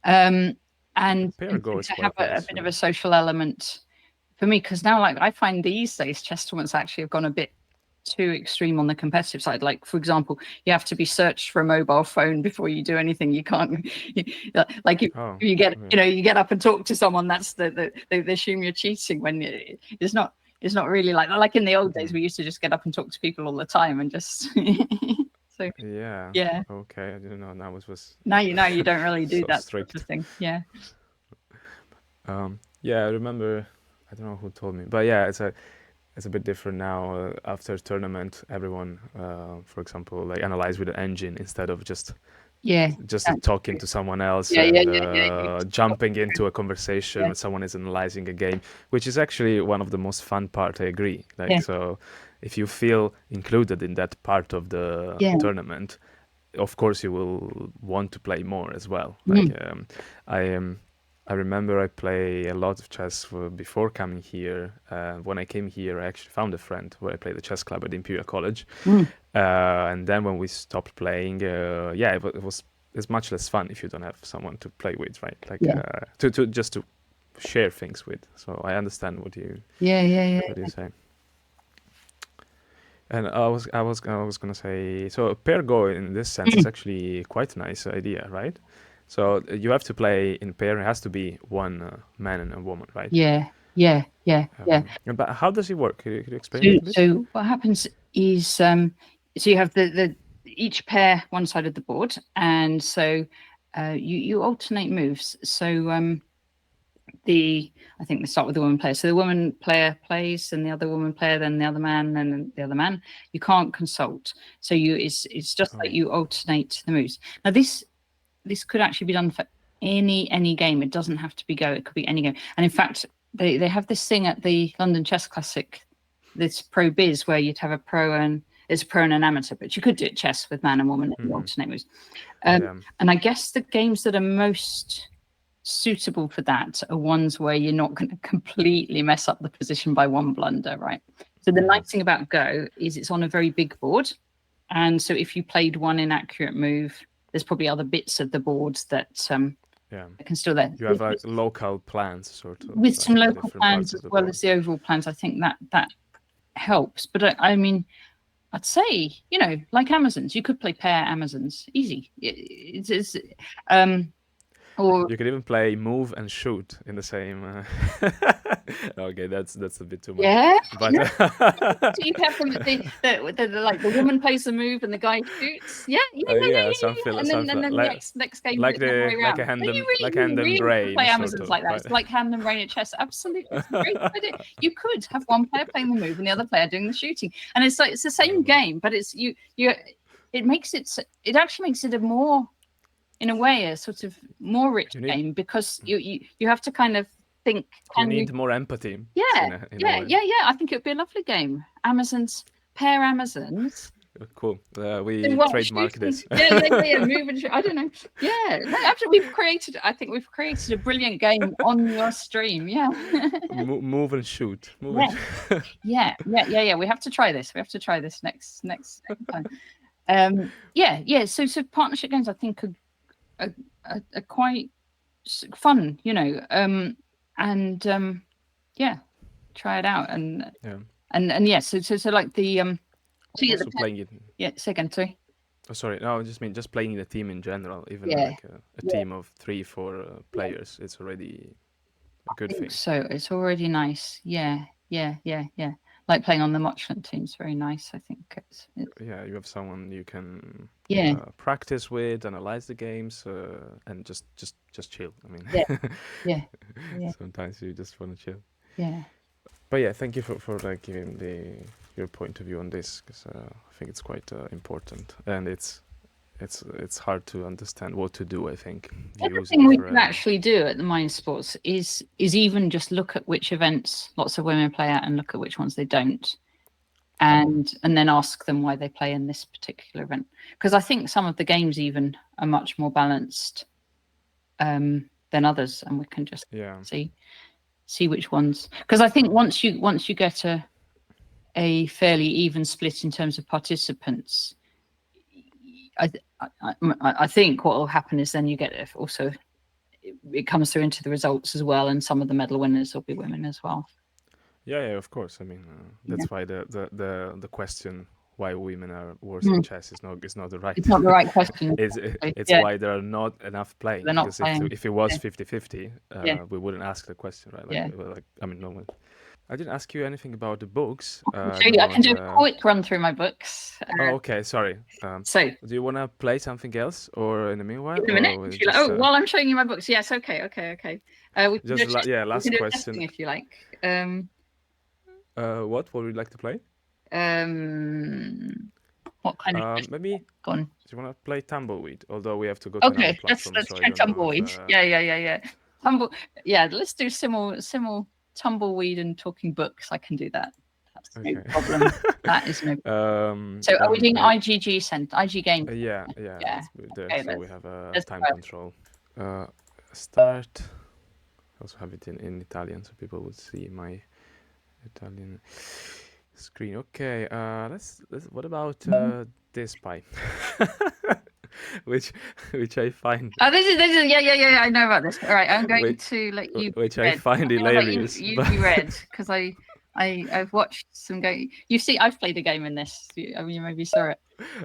and to have a bit of a social element for me, because now, like, I find these days chess tournaments actually have gone a bit too extreme on the competitive side. Like, for example, you have to be searched for a mobile phone before you do anything. You can't, like, if you get, you get up and talk to someone, that's they assume you're cheating, when it's not really like in the old days. We used to just get up and talk to people all the time and just so yeah. Okay, I didn't know. Now you don't really do that sort of thing. Yeah. I remember, I don't know who told me, but yeah, it's a bit different now. After tournament, everyone, for example, like analyze with an engine instead of just talking to someone else, jumping into a conversation when someone is analyzing a game, which is actually one of the most fun part. I agree. So if you feel included in that part of the tournament, of course you will want to play more as well. Like I remember I play a lot of chess before coming here. When I came here, I actually found a friend where I played the chess club at Imperial College. And then when we stopped playing, it's much less fun if you don't have someone to play with, right? Like to just to share things with. So I understand what you say. And I was gonna say, so a pair go in this sense is actually quite a nice idea, right? So you have to play in pair. It has to be one man and a woman, right? But how does it work? Could you explain it a bit? So what happens is, so you have the each pair one side of the board, and so you alternate moves. So I think they start with the woman player. So the woman player plays, and the other woman player, then the other man, and then the other man. You can't consult. So it's just like you alternate the moves. Now this could actually be done for any game. It doesn't have to be Go. It could be any game. And in fact, they have this thing at the London Chess Classic, this Pro Biz, where you'd have a pro and an amateur, but you could do it chess with man and woman and alternate moves. And I guess the games that are most suitable for that are ones where you're not going to completely mess up the position by one blunder, right? So the nice thing about Go is it's on a very big board, and so if you played one inaccurate move, there's probably other bits of the board that can still there. You have like local plans, sort of, with like some local plans as well as the overall plans. I think that helps. But I mean, I'd say, like Amazons, you could play pair Amazons, easy. It's or you could even play move and shoot in the same. Okay, that's a bit too much. Yeah, but so you have them like the woman plays the move and the guy shoots. Something and then next game like a hand and brain play sort Amazons of, like that. right? It's like hand and brain at chess. Absolutely, it's a great idea. You could have one player playing the move and the other player doing the shooting, and it's like it's the same game, but it's you. It actually makes it a more, in a way, a sort of more rich game, because you have to kind of think. You need more empathy. Yeah. I think it would be a lovely game. Pair Amazons. Cool. We trademark this. Move and shoot. I don't know. Yeah, no, after we've created a brilliant game on your stream. Yeah. Move and shoot. Yeah. We have to try this. Next time. So partnership games, I think, are quite fun, try it out and so like the also playing it. Yeah, say again, sorry. Oh, sorry. No, I just mean just playing the team in general, even like a team of 3-4 players. It's already a good thing. So it's already nice. Yeah. Like playing on the Mochalunt team is very nice. I think it's you have someone you can practice with, analyze the games, and just chill. I mean, sometimes you just want to chill. Yeah. But thank you for like giving your point of view on this, because I think it's quite important, and it's hard to understand what to do. I think the other thing we can actually do at the Mind Sports is even just look at which events lots of women play at and look at which ones they don't, and then ask them why they play in this particular event, because I think some of the games even are much more balanced than others, and we can just see which ones, because I think once you get a fairly even split in terms of participants, I think what will happen is then you get also it comes through into the results as well, and some of the medal winners will be women as well. Yeah, of course. I mean, that's why the question why women are worse in chess is not the right. It's not the right question. It's why there are not enough playing. They're not because playing. If it was 50-50, we wouldn't ask the question, right? No one. I didn't ask you anything about the books. I can do a quick run through my books. Okay, sorry. So, do you want to play something else, or in the meanwhile? In a minute. While I'm showing you my books, yes. Okay. Last question. If you like. What would you like to play? What kind of? Maybe. Go on. Do you want to play Tumbleweed? Although we have to go to another platform. Let's try Tumbleweed. Yeah. Let's do simul Tumbleweed and talking books. I can do that. That's no Okay. problem. That is no problem. So are we doing IGG IG game? Yeah, Yeah. let's move there. Okay, So we have a let's time try. control. Start. Also have it in Italian so people would see my Italian screen. Okay, let's what about this pie? which I find Oh, this is yeah. I know about this. All right, I'm going which to let you. which be I red. find I'm gonna let hilarious. you but be red because I've watched some game. You see, I've played a game in this. I mean, you maybe saw it.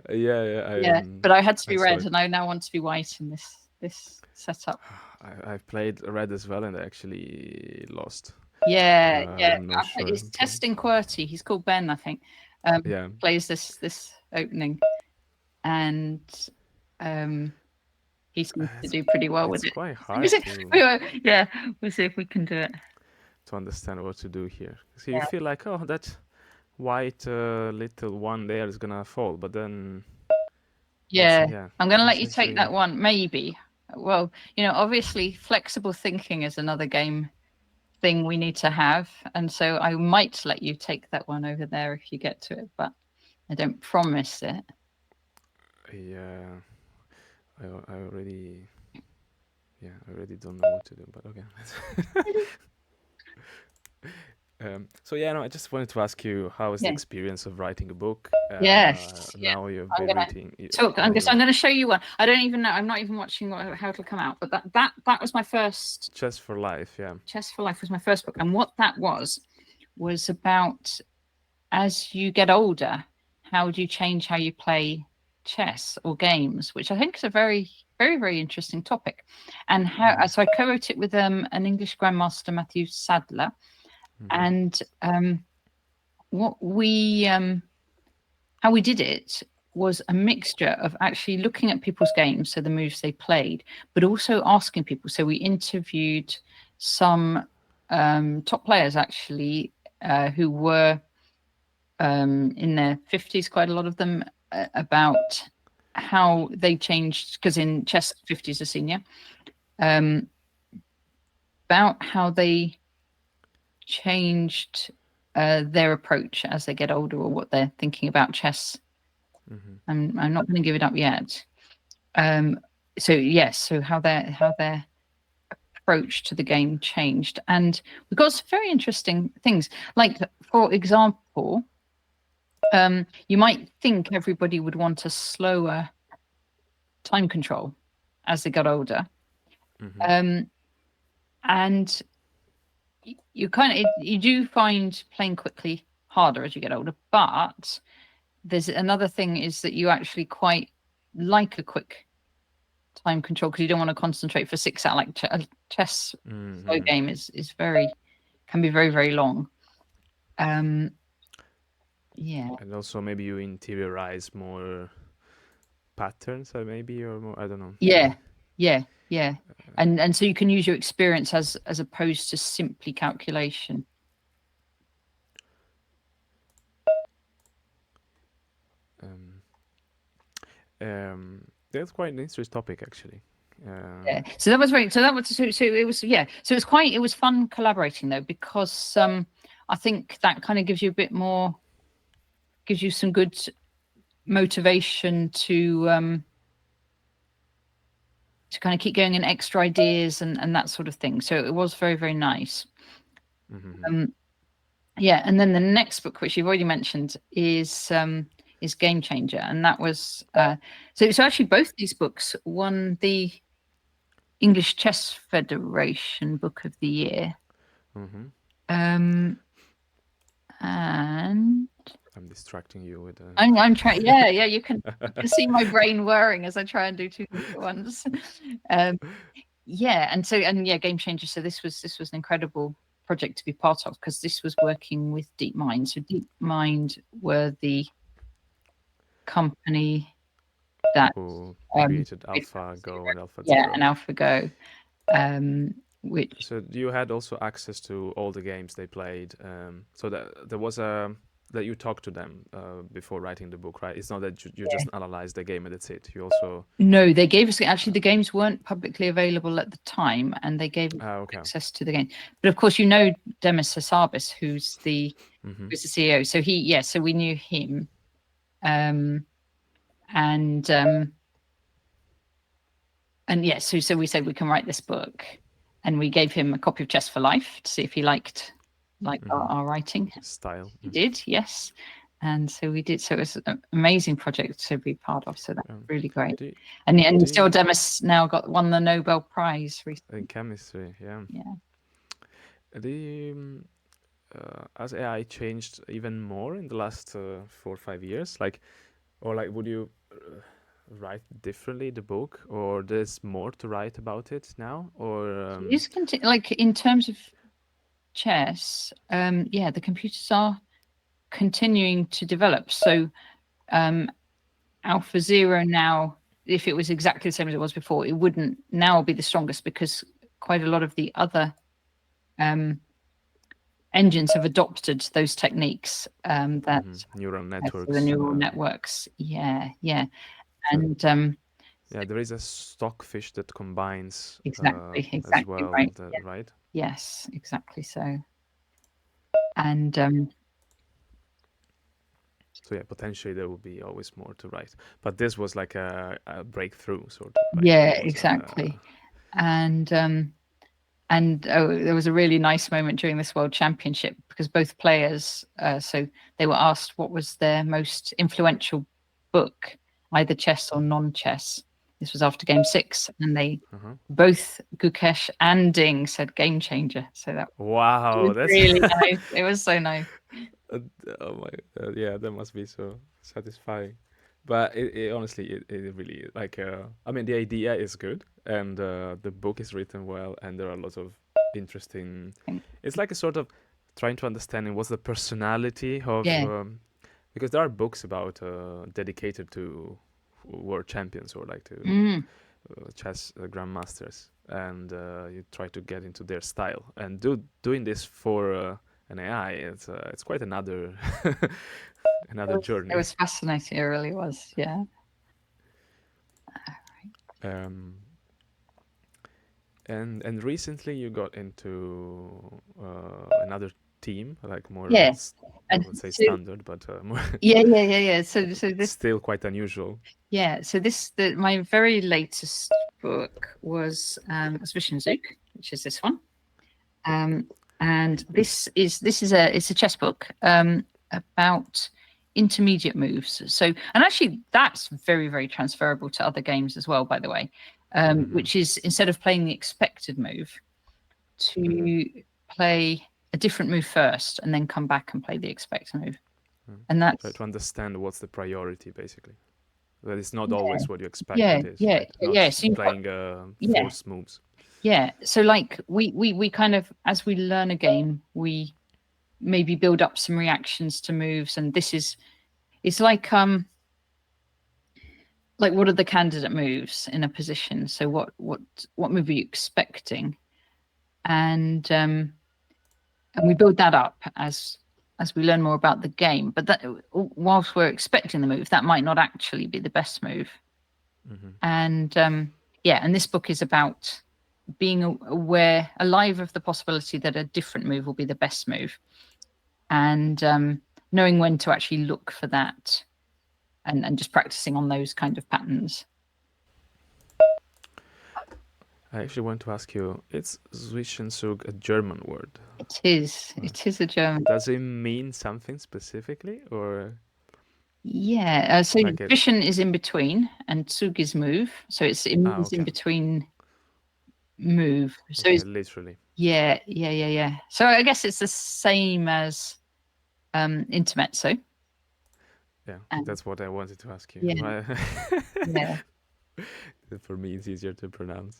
yeah, But I had to I be saw red, it. and I now want to be white in this setup. I've played red as well, and I actually lost. Yeah. I'm not sure. It's testing QWERTY. He's called Ben, I think. Yeah. Plays this opening, and he seems to do pretty well with it. It's quite hard to Yeah, we'll see if we can do it. understand what to do here. So you feel like, oh, that white little one there is gonna fall, but then I'm gonna let you take that one, maybe. Well, obviously flexible thinking is another game thing we need to have, and so I might let you take that one over there if you get to it, but I don't promise it. Yeah, I already don't know what to do, but okay. So no, I just wanted to ask you, how is the experience of writing a book? Yes. Now you've been reading. I'm going to show you one. I don't even know. I'm not even watching how it'll come out. But that was my first. Chess for Life. Yeah. Chess for Life was my first book, and what that was about, as you get older, how do you change how you play chess or games, which I think is a very, very, very interesting topic. And how so I co-wrote it with an English grandmaster, Matthew Sadler. And what we how we did it was a mixture of actually looking at people's games, so the moves they played, but also asking people. So we interviewed some top players actually who were in their 50s, quite a lot of them, about how they changed, because in chess 50 is a senior, about how they changed their approach as they get older, or what they're thinking about chess. I'm not going to give it up yet. So how their approach to the game changed, and we got some very interesting things. Like, for example, you might think everybody would want a slower time control as they got older, and you you do find playing quickly harder as you get older, but there's another thing, is that you actually quite like a quick time control, because you don't want to concentrate for 6 hours. Like a chess slow game can be very, very long. Yeah, and also maybe you interiorize more patterns, or more, I don't know. Yeah. And so you can use your experience as opposed to simply calculation. That's quite an interesting topic, actually. So it was fun collaborating, though, because I think that kind of gives you a bit more, gives you some good motivation to kind of keep going in extra ideas and that sort of thing. So it was very, very nice. And then the next book, which you've already mentioned, is Game Changer, and that was so actually both these books won the English Chess Federation Book of the Year. And I'm distracting you with. I'm trying. Yeah. You can see my brain whirring as I try and do two things at once. Game Changer. So this was an incredible project to be part of, because this was working with DeepMind. So DeepMind were the company that created AlphaGo and AlphaZero. Yeah, and AlphaGo. So you had also access to all the games they played. So that there was a that you talk to them before writing the book, right? It's not that you Yeah. just analyze the game and that's it. You also No, they gave us actually the games weren't publicly available at the time, and they gave us okay. access to the game. But of course, you know Demis Hassabis, who's the Mm-hmm. CEO. So so we knew him, and yeah, so we said we can write this book, and we gave him a copy of Chess for Life to see if he liked our writing. Style. He did, yes. And so we did. So it was an amazing project to be part of. So that's really great. And still, Demis now won the Nobel Prize recently. In chemistry, yeah. Yeah. Has AI changed even more in the last 4 or 5 years? Would you write differently the book, or there's more to write about it now, or like in terms of chess, yeah, the computers are continuing to develop. So Alpha Zero now, if it was exactly the same as it was before, it wouldn't now be the strongest, because quite a lot of the other engines have adopted those techniques that neural networks. The neural networks. Yeah. And yeah, there is a stockfish that combines exactly as well, right. Right? Yes, exactly so. And so yeah, potentially there will be always more to write, but this was like a breakthrough sort of. Right? Yeah, exactly. And there was a really nice moment during this World Championship, because both players, so they were asked what was their most influential book, either chess or non-chess. This was after Game 6, and they both, Gukesh and Ding, said Game Changer. So that that's really nice. It was so nice. Oh my, yeah, that must be so satisfying. But it honestly, it really like. I mean, the idea is good, and the book is written well, and there are lots of interesting. It's like a sort of trying to understand what's the personality of. Because there are books about dedicated to world champions or like to chess grandmasters, and you try to get into their style, and doing this for an AI, it's quite another journey. It was fascinating. It really was. Yeah. And recently you got into another team, like more I would say standard, but more yeah. So this still quite unusual. Yeah. So my very latest book was Vision Zook, which is this one. And this is it's a chess book about intermediate moves. So, and actually that's very, very transferable to other games as well, by the way, which is, instead of playing the expected move, to play a different move first and then come back and play the expected move. And that's try to understand what's the priority, basically. That it's not always what you expect. So playing forced moves. Yeah. So like we kind of, as we learn a game, we maybe build up some reactions to moves, and it's like what are the candidate moves in a position? So what move are you expecting? And we build that up as we learn more about the game. But that, whilst we're expecting the move, that might not actually be the best move. And and this book is about being aware, alive of the possibility that a different move will be the best move, and knowing when to actually look for that, and just practicing on those kind of patterns. I actually want to ask you, is Zwischenzug a German word? It is. It is a German. Does it mean something specifically, or? Yeah. So Zwischen is in between, and Zug is move. So it means in between move. So it's literally. Yeah. So I guess it's the same as intermezzo. Yeah, that's what I wanted to ask you. Yeah. For me, it's easier to pronounce.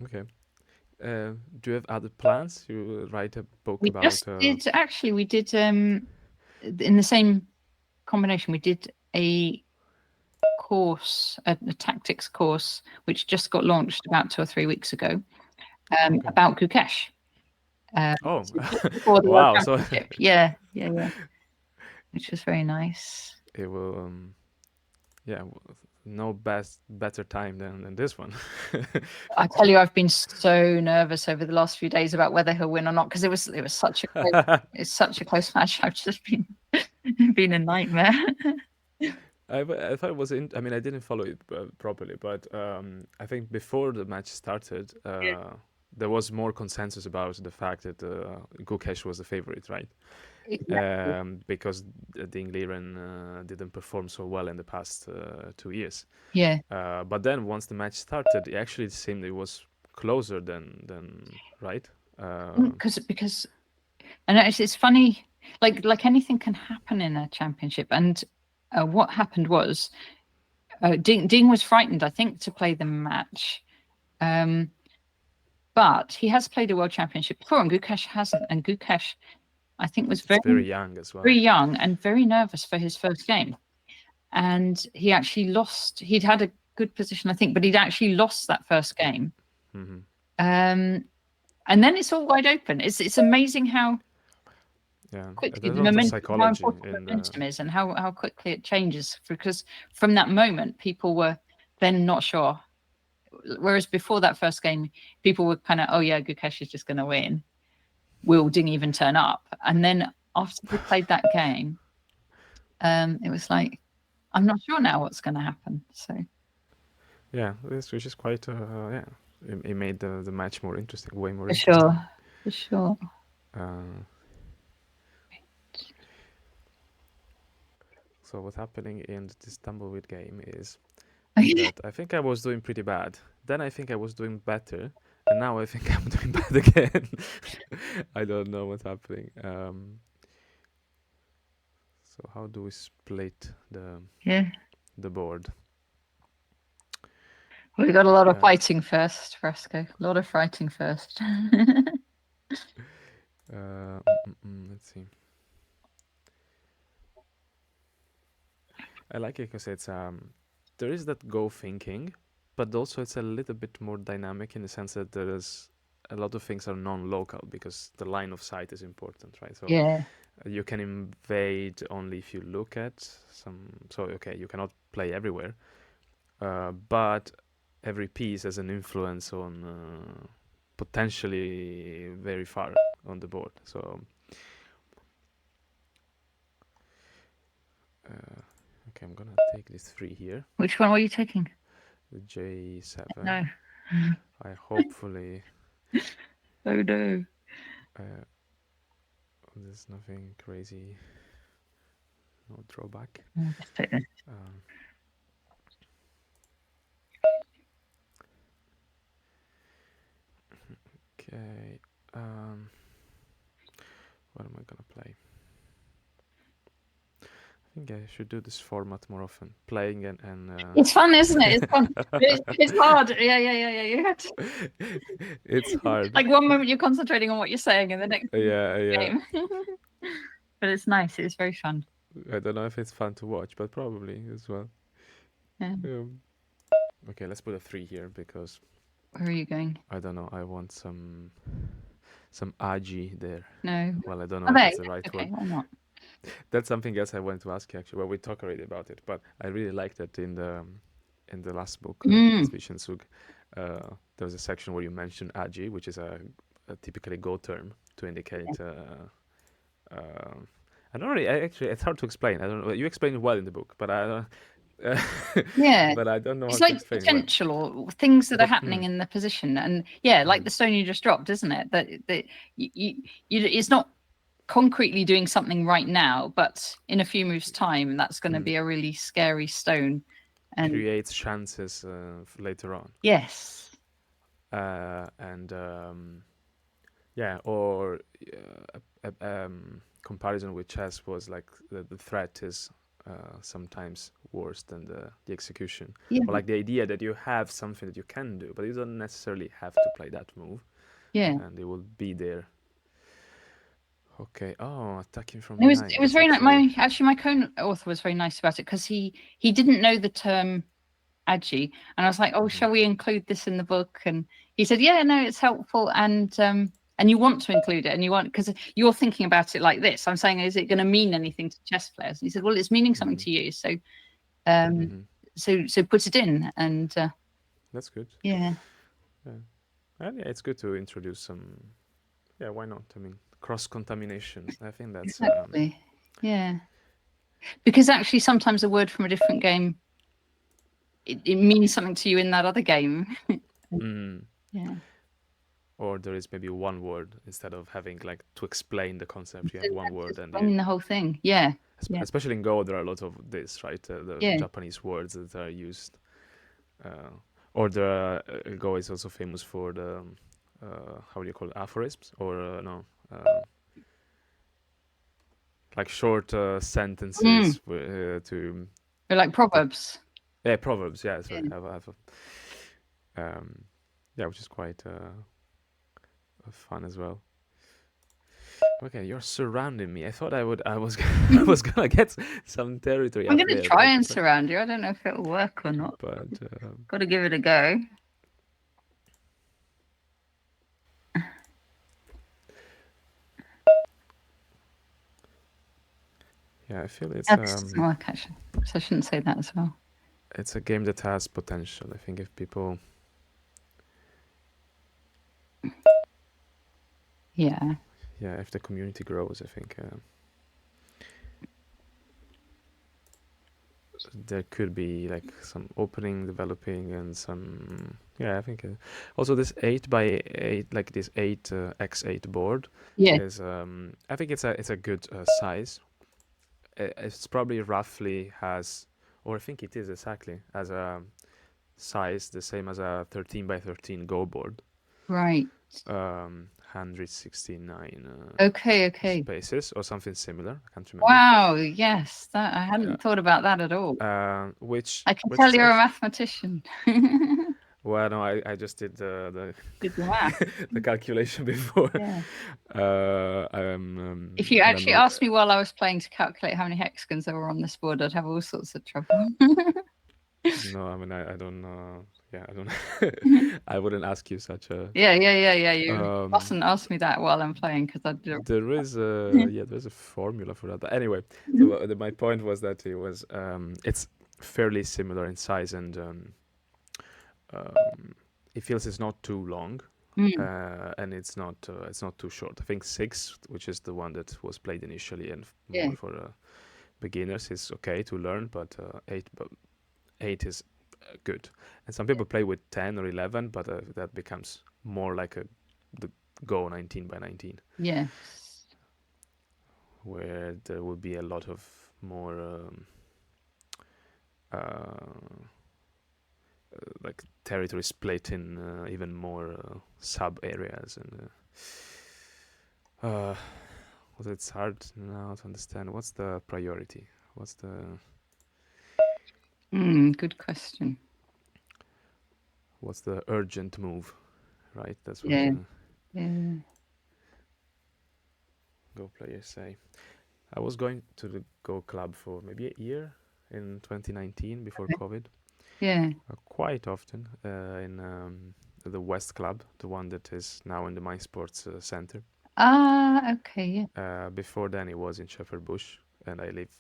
Okay. Do you have other plans? You write a book about? We did in the same combination. We did a course, a tactics course, which just got launched about 2 or 3 weeks ago, about Gukesh. Oh, before the World wow. So Championship. Yeah, which was very nice. it will, yeah, no better time than this one. I tell you, I've been so nervous over the last few days about whether he'll win or not, because it was such a it's such a close match. I've just been a nightmare. I thought it was I mean, I didn't follow it properly, but I think before the match started, there was more consensus about the fact that Gukesh was the favorite, right? Exactly. Because Ding Liren didn't perform so well in the past 2 years. Yeah. But then once the match started, it actually seemed it was closer than right. Because and it's funny, like anything can happen in a championship, and what happened was Ding was frightened, I think, to play the match. But he has played a world championship before, and Gukesh hasn't. And Gukesh, I think, was very young as well. Very young and very nervous for his first game. And he actually lost. He'd had a good position, I think, but he'd actually lost that first game. Mm-hmm. And then it's all wide open. It's amazing how quickly the momentum, how important momentum is, and how quickly it changes. Because from that moment, people were then not sure. Whereas before that first game, people were kind of, oh yeah, Gukesh is just going to win. Will Ding even turn up? And then after they played that game, it was like, I'm not sure now what's going to happen. So yeah, this which is quite it made the match more interesting, way more interesting. For sure. So what's happening in this Tumbleweed game is that I think I was doing pretty bad. Then I think I was doing better, and now I think I'm doing bad again. I don't know what's happening. So how do we split the board? We got a lot of fighting first, Fresco. A lot of fighting first. Let's see. I like it because it's there is that go thinking, but also it's a little bit more dynamic in the sense that there is a lot of things are non-local because the line of sight is important, right? So you can invade only if you look at some. So okay, you cannot play everywhere, but every piece has an influence on potentially very far on the board. So okay, I'm gonna take this 3 here. Which one were you taking? The J7. No. I hopefully. Oh no. There's nothing crazy. No drawback. Just take this. Okay. What am I gonna play? I think I should do this format more often. Playing and it's fun, isn't it? It's fun. It's hard. Yeah. You have to... It's hard. Like one moment you're concentrating on what you're saying, and the next game. But it's nice. It's very fun. I don't know if it's fun to watch, but probably as well. Yeah. Okay, let's put a 3 here because. Where are you going? I don't know. I want some agi there. No. Well, I don't know if that's the right word. Why not? That's something else I wanted to ask you actually. Well, we talked already about it, but I really liked that in the last book, Vision Sug, there was a section where you mentioned agi, which is a typically go term to indicate. I don't really. Actually, it's hard to explain. I don't know. You explain it well in the book, but I don't. But I don't know. It's like potential or things that are happening in the position, and like the stone you just dropped, isn't it? That you it's not concretely doing something right now, but in a few moves' time, that's going to be a really scary stone, and creates chances later on. Yes. Or comparison with chess was like the threat is sometimes worse than the execution. Or like the idea that you have something that you can do, but you don't necessarily have to play that move. And it will be there. Okay. Oh, attacking from behind. It was very nice. My co-author was very nice about it because he didn't know the term agi, and I was like, oh, shall we include this in the book? And he said, yeah, no, it's helpful. And and you want to include it, and you want, because you're thinking about it like this. I'm saying, is it going to mean anything to chess players? And he said, well, it's meaning something to you, so so put it in. And That's good. yeah, And yeah, it's good to introduce some. Yeah, why not? I mean, cross contamination. I think that's exactly. Yeah, because actually sometimes a word from a different game, it means something to you in that other game. Yeah. Or there is maybe one word instead of having like to explain the concept. You have one word, and Explaining the whole thing. Yeah. Yeah. especially in Go, there are a lot of this, right? The Yeah. Japanese words that are used. Or the Go is also famous for the how do you call it, aphorisms, or no, like short sentences to. They're like proverbs. Yeah, proverbs. Yeah, sorry, yeah, which is quite fun as well. Okay, you're surrounding me. I thought I was I was gonna get some territory. I'm up going to there, try and surround you. I don't know if it'll work or not. But got to give it a go. yeah, I feel it's Doesn't work actually, so I shouldn't say that as well. it's a game that has potential. I think if people. Yeah. Yeah, if the community grows, I think there could be like some opening, developing, and some. Yeah, I think also this 8x8, like this 8x8 board. Yeah. Is I think it's a good size. It's probably roughly has, or I think it is exactly as a size the same as a 13x13 Go board. Right. 169 Okay. spaces or something similar. I can't remember. Wow. Yes, that I hadn't thought about that at all. Which I can tell you're a mathematician. Well, no, I just did the Did the math. the calculation before. Yeah. If you actually asked me while I was playing to calculate how many hexagons there were on this board, I'd have all sorts of trouble. No, I mean I don't know. Yeah, I don't. I wouldn't ask you such a. Yeah. You mustn't ask me that while I'm playing, because I'd do. There is there's a formula for that. But anyway, so my point was that it was it's fairly similar in size, and it feels it's not too long, and it's not too short. I think 6, which is the one that was played initially and more for beginners, is okay to learn, but 8 is good. And some people play with 10 or 11, but that becomes more like the Go 19x19. Yes. Where there will be a lot of more like territory split in even more sub areas, and it's hard now to understand what's the priority. What's the good question. What's the urgent move, right? That's what Go players say. I was going to the Go club for maybe a year in 2019 before COVID. Yeah. Quite often in the West Club, the one that is now in the Mind Sports Center. Okay. Yeah. Before then, it was in Shepherd Bush, and I live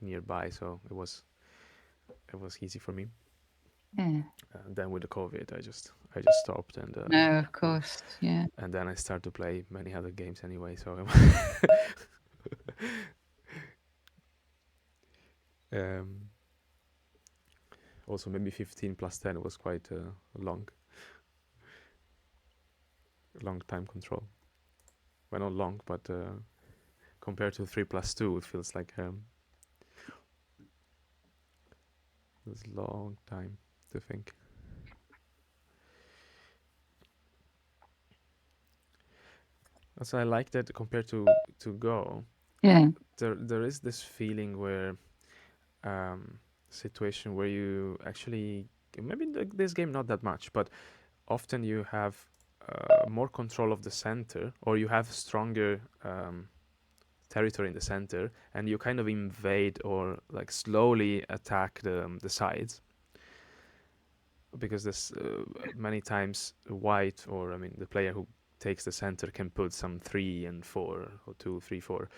nearby, so it was easy for me. Yeah. Then with the COVID, I just stopped, and no, of course, yeah. And then I started to play many other games anyway, so. Also, maybe 15 plus 10 was quite long time control. Well, not long, but compared to 3 plus 2, it feels like it was a long time to think. Also, I like that compared to Go. Yeah. There is this feeling where situation where you actually, maybe this game not that much, but often you have more control of the center, or you have stronger territory in the center, and you kind of invade or like slowly attack the sides, because this many times white, or I mean the player who takes the center can put some 3 and 4 or 2, 3, 4,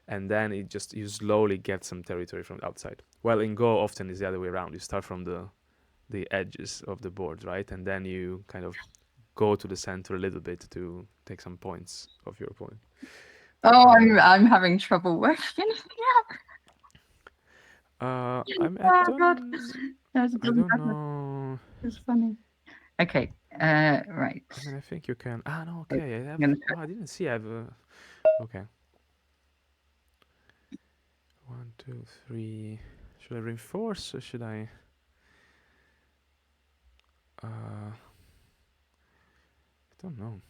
and then you slowly get some territory from the outside. Well, in Go often is the other way around. You start from the edges of the board, right, and then you kind of go to the center a little bit to take some points of your opponent. Oh, I'm having trouble working. I God. don't know. It's funny. Okay, right. I mean, I think you can. No, okay. I didn't see. I have. Okay. 1, 2, 3. Should I reinforce or should I? I don't know.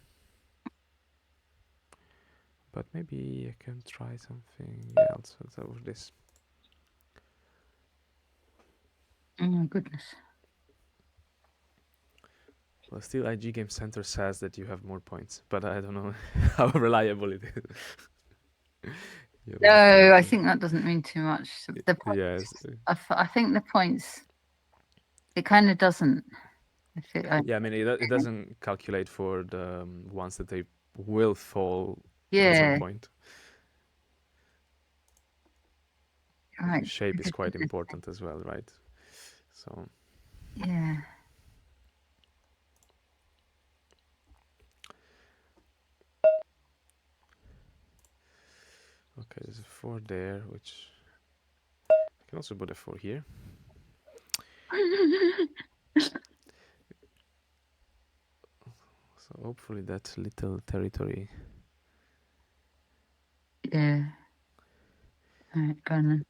But maybe I can try something else over this. Oh my goodness. Well, still, IG Game Center says that you have more points, but I don't know how reliable it is. No, I think that doesn't mean too much. The points, yes. I think the points, it kind of doesn't. Yeah, I mean, it doesn't calculate for the ones that they will fall at some point. Right. Shape is quite important as well, right? So. Yeah. Okay, there's a 4 there, which I can also put a 4 here. So hopefully that little territory. Yeah. Alright, go on then.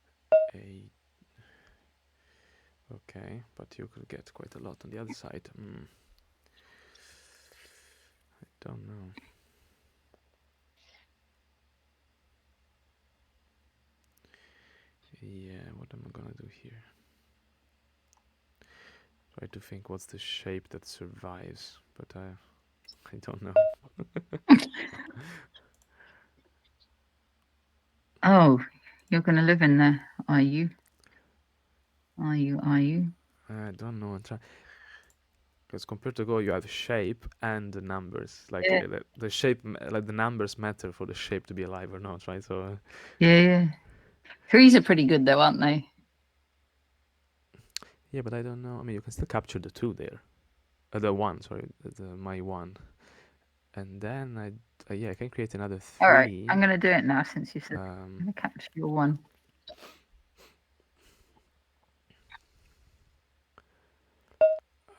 8. Okay, but you could get quite a lot on the other side. I don't know. Yeah, what am I gonna do here? Try to think what's the shape that survives, but I don't know. Oh, you're gonna live in there, are you? Are you? I don't know. Because compared to Go, you have shape and the numbers. Like the shape, like the numbers matter for the shape to be alive or not, right? So. Yeah. 3s are pretty good though, aren't they? Yeah, but I don't know. I mean, you can still capture the 2 there. The 1, sorry, my 1. And then I can create another 3. All right, I'm gonna do it now since you said I'm gonna capture your 1.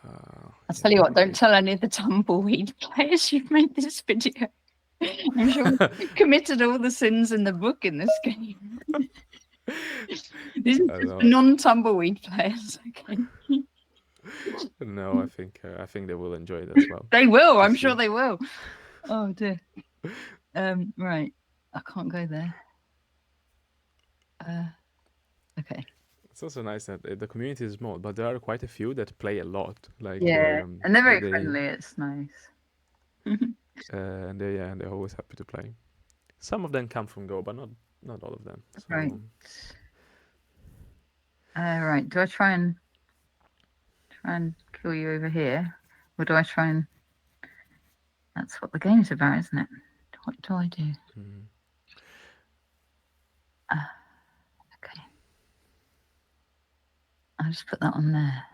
I'll tell you what, don't tell any of the Tumbleweed players you've made this video. I'm sure you've committed all the sins in the book in this game. These are just the non-Tumbleweed players, okay? No, I think they will enjoy it as well. They will, I'm sure they will. Oh dear. Right. I can't go there. Okay. It's also nice that the community is small, but there are quite a few that play a lot. Like and they're very friendly. It's nice. And they're always happy to play. Some of them come from Go, but not all of them. So. Right. Right. Do I try and kill you over here, or do I try and? That's what the game's about, isn't it? What do I do? Okay. I'll just put that on there.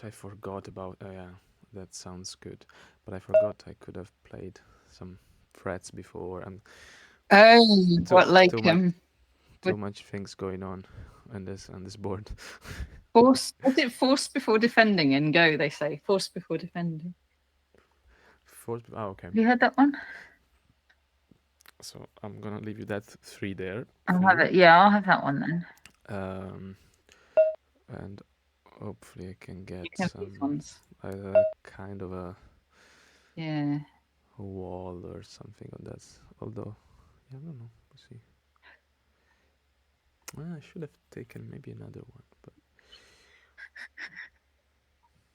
I forgot about. Yeah, that sounds good. But I forgot I could have played some threats before and. Too much things going on this board. Force before defending in Go, they say. Force before defending. Okay. Have you heard that one? So I'm gonna leave you that 3 there. I'll have it. Yeah, I'll have that one then. And hopefully I can get some kind of a wall or something on that. Although, I don't know. We'll see. I should have taken maybe another one, but.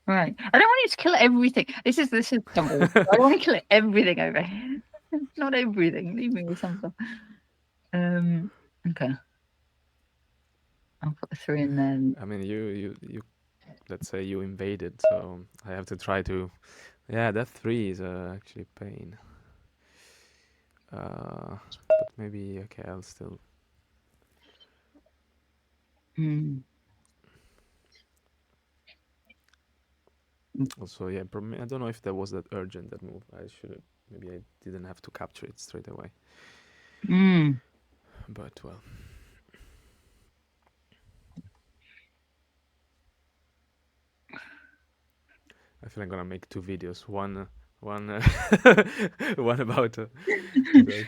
Right. I don't want you to kill everything. This is Tumbleweed. I don't want to kill everything over here. Not everything. Leave me with some stuff. Okay. I'll put the 3 in there. I mean, you let's say you invaded, so I have to try to. Yeah, that 3 is actually pain. But maybe okay, I'll still. Also, yeah, I don't know if that was that urgent, that move. I should. Maybe I didn't have to capture it straight away. But well. I feel I'm gonna make 2 videos. One, one about the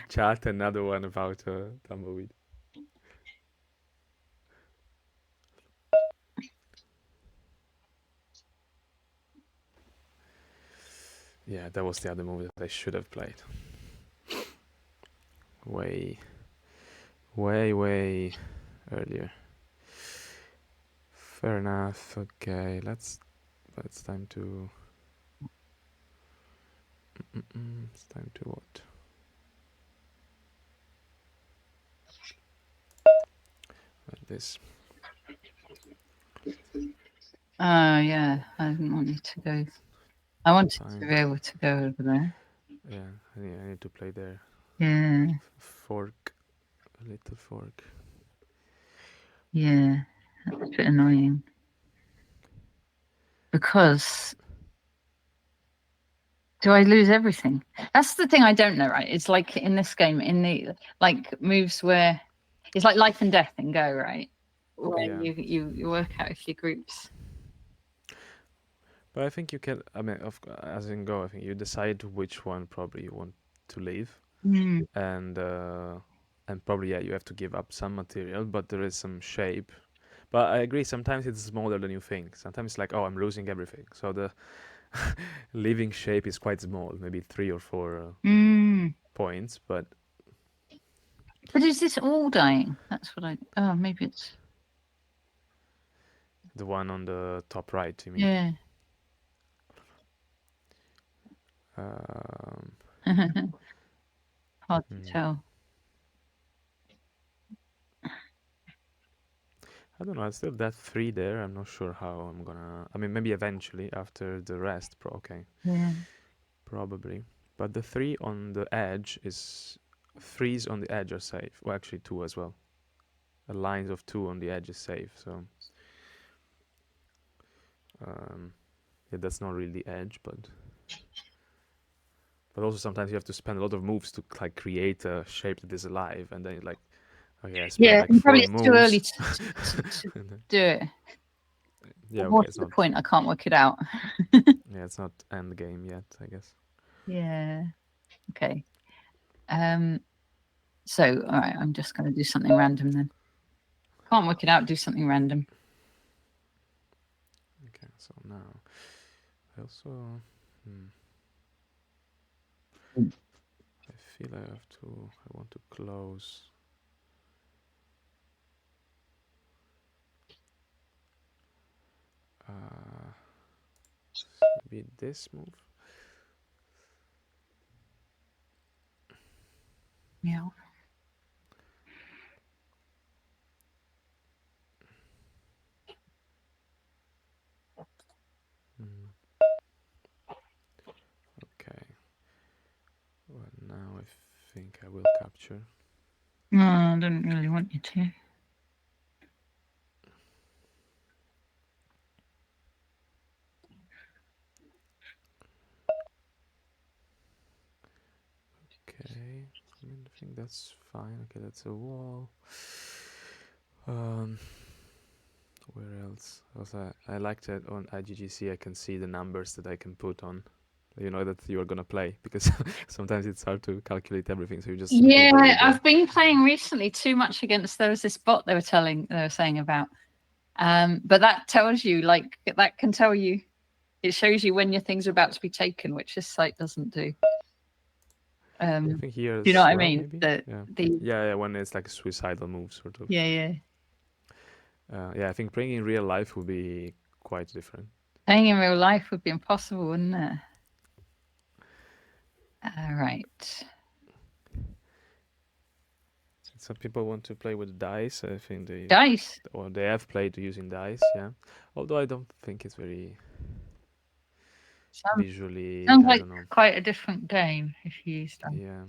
chat, another one about Tumbleweed. Yeah, that was the other movie that I should have played. Way earlier. Fair enough. Okay, but it's time to. It's time to what? Like this. Oh yeah, I didn't want you to go. I wanted to be able to go over there. Yeah, I need to play there. Yeah. Fork, a little fork. Yeah, that's a bit annoying. Because do I lose everything? That's the thing I don't know, right? It's like in this game, in the like moves where it's like life and death in Go, right? Where you work out if your groups. But I think you can. I mean, as in Go, I think you decide which one probably you want to leave, and probably you have to give up some material, but there is some shape. But I agree. Sometimes it's smaller than you think. Sometimes it's like, oh, I'm losing everything. So the leaving shape is quite small, maybe 3 or 4 points. But is this all dying? That's what I. Oh, maybe it's the one on the top right, you mean? Yeah. Hard to tell. I don't know. I still have that 3 there. I'm not sure how I'm gonna. I mean, maybe eventually after the rest. Okay. Yeah. Probably. But the 3 on the edge is 3s on the edge are safe. Well, actually 2 as well. A lines of 2 on the edge is safe. So yeah, that's not really the edge, but also sometimes you have to spend a lot of moves to like create a shape that is alive, and then you're like, okay, I spent like 4 probably moves. Too early to do it. Yeah, okay, What's it's the not. point? I can't work it out. Yeah, it's not end game yet, I guess. Yeah. Okay. So, all right, I'm just going to do something random then. Can't work it out, do something random. Okay, so now I also I feel I want to close. Maybe this move. Yeah. Okay. Well, now I think I will capture. No, I don't really want you to. Okay. I mean, I think that's fine. Okay, that's a wall. Where else? Also, I like that on IGGC I can see the numbers that I can put on. You know that you are gonna play, because sometimes it's hard to calculate everything. So you just I've been playing recently too much against. There was this bot they were saying about, but that tells you, like, that can tell you. It shows you when your things are about to be taken, which this site doesn't do. I think here. Do you know what I mean? Maybe? Yeah, when it's like a suicidal move, sort of. Yeah. Yeah, I think playing in real life would be quite different. Playing in real life would be impossible, wouldn't it? All right. some people want to play with dice. I think Dice. they have played using dice. Yeah, although I don't think it's very visually. Sounds I like don't know. quite a different game if you use dice. Yeah.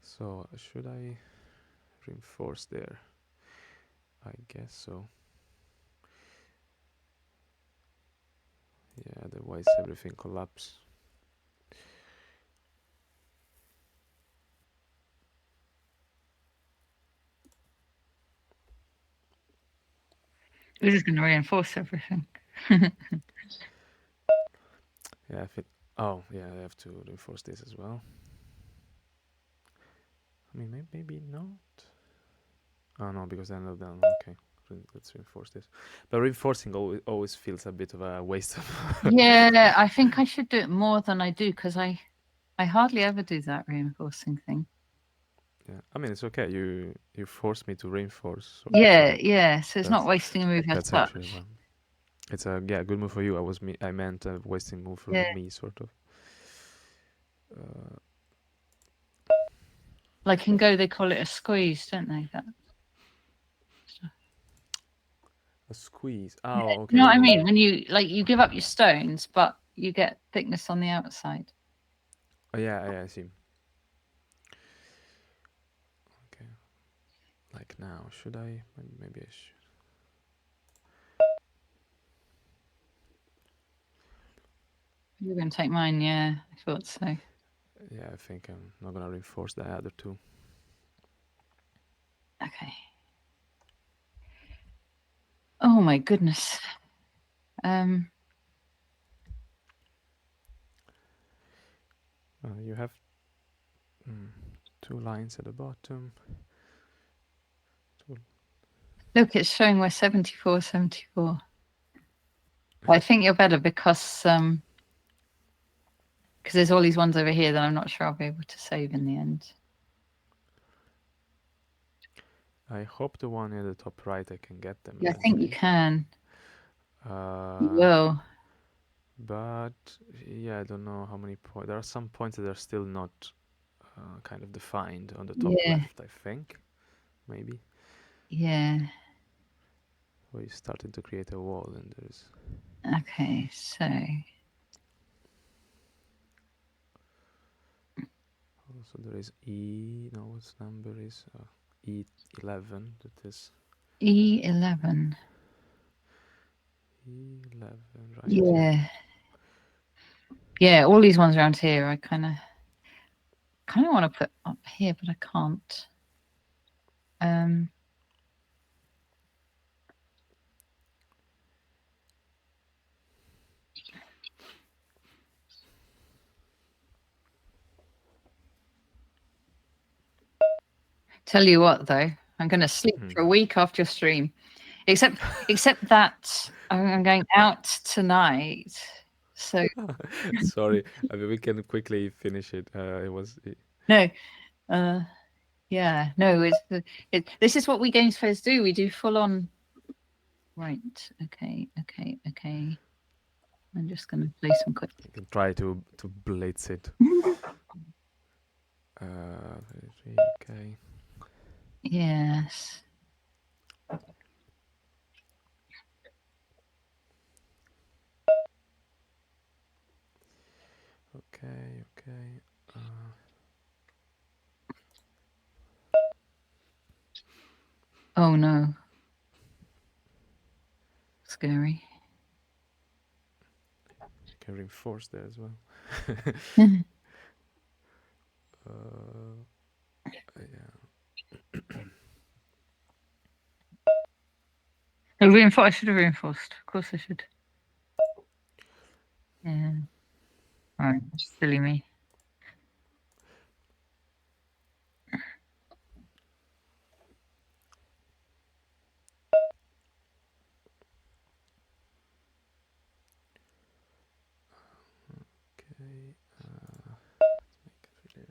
So should I reinforce there? I guess so. Yeah, otherwise everything collapses. We're just going to reinforce everything. Yeah, if it. Oh, yeah, I have to reinforce this as well. I mean, maybe not. Oh no, because then done. Okay, let's reinforce this. But reinforcing always feels a bit of a waste of. Yeah, I think I should do it more than I do because I hardly ever do that reinforcing thing. Yeah, I mean it's okay. You forced me to reinforce. So, Yeah. So it's not wasting a move as that's such. actually it's a good move for you. I meant a wasting move for me, sort of. Like in Go, they call it a squeeze, don't they? That a squeeze. Oh, okay. you know what I mean? When you give up your stones, but you get thickness on the outside. Oh yeah, I see. Okay. Like now, should I? Maybe I should. You're going to take mine, yeah. I thought so. Yeah, I think I'm not gonna reinforce the other two. Okay. Oh my goodness. You have 2 lines at the bottom. Look, it's showing we're 74, 74. Well, I think you're better because there's all these ones over here that I'm not sure I'll be able to save in the end. I hope the one at the top right I can get them. Yeah, I think you can. You Uh, will. but yeah, I don't know how many points. There are some points that are still not kind of defined on the top left, I think. Maybe. Yeah. Where you started to create a wall and there's. Okay, so. So there is E. No, what number is E11? That is. E11. E11, right? Yeah. Yeah, all these ones around here, I kind of want to put up here, but I can't. Tell you what, though, I'm going to sleep for a week after your stream, except that I'm going out tonight. So sorry, I mean we can quickly finish it. It was no, yeah, no. This is what we games players do. We do full on. Right. Okay. I'm just going to play some quick. You can try to blitz it. Okay. Yes. Okay. Oh no. Scary. You can reinforce there as well. Yeah. I should have reinforced. Of course I should. Yeah. All right. Silly me. Okay. Let's make a video.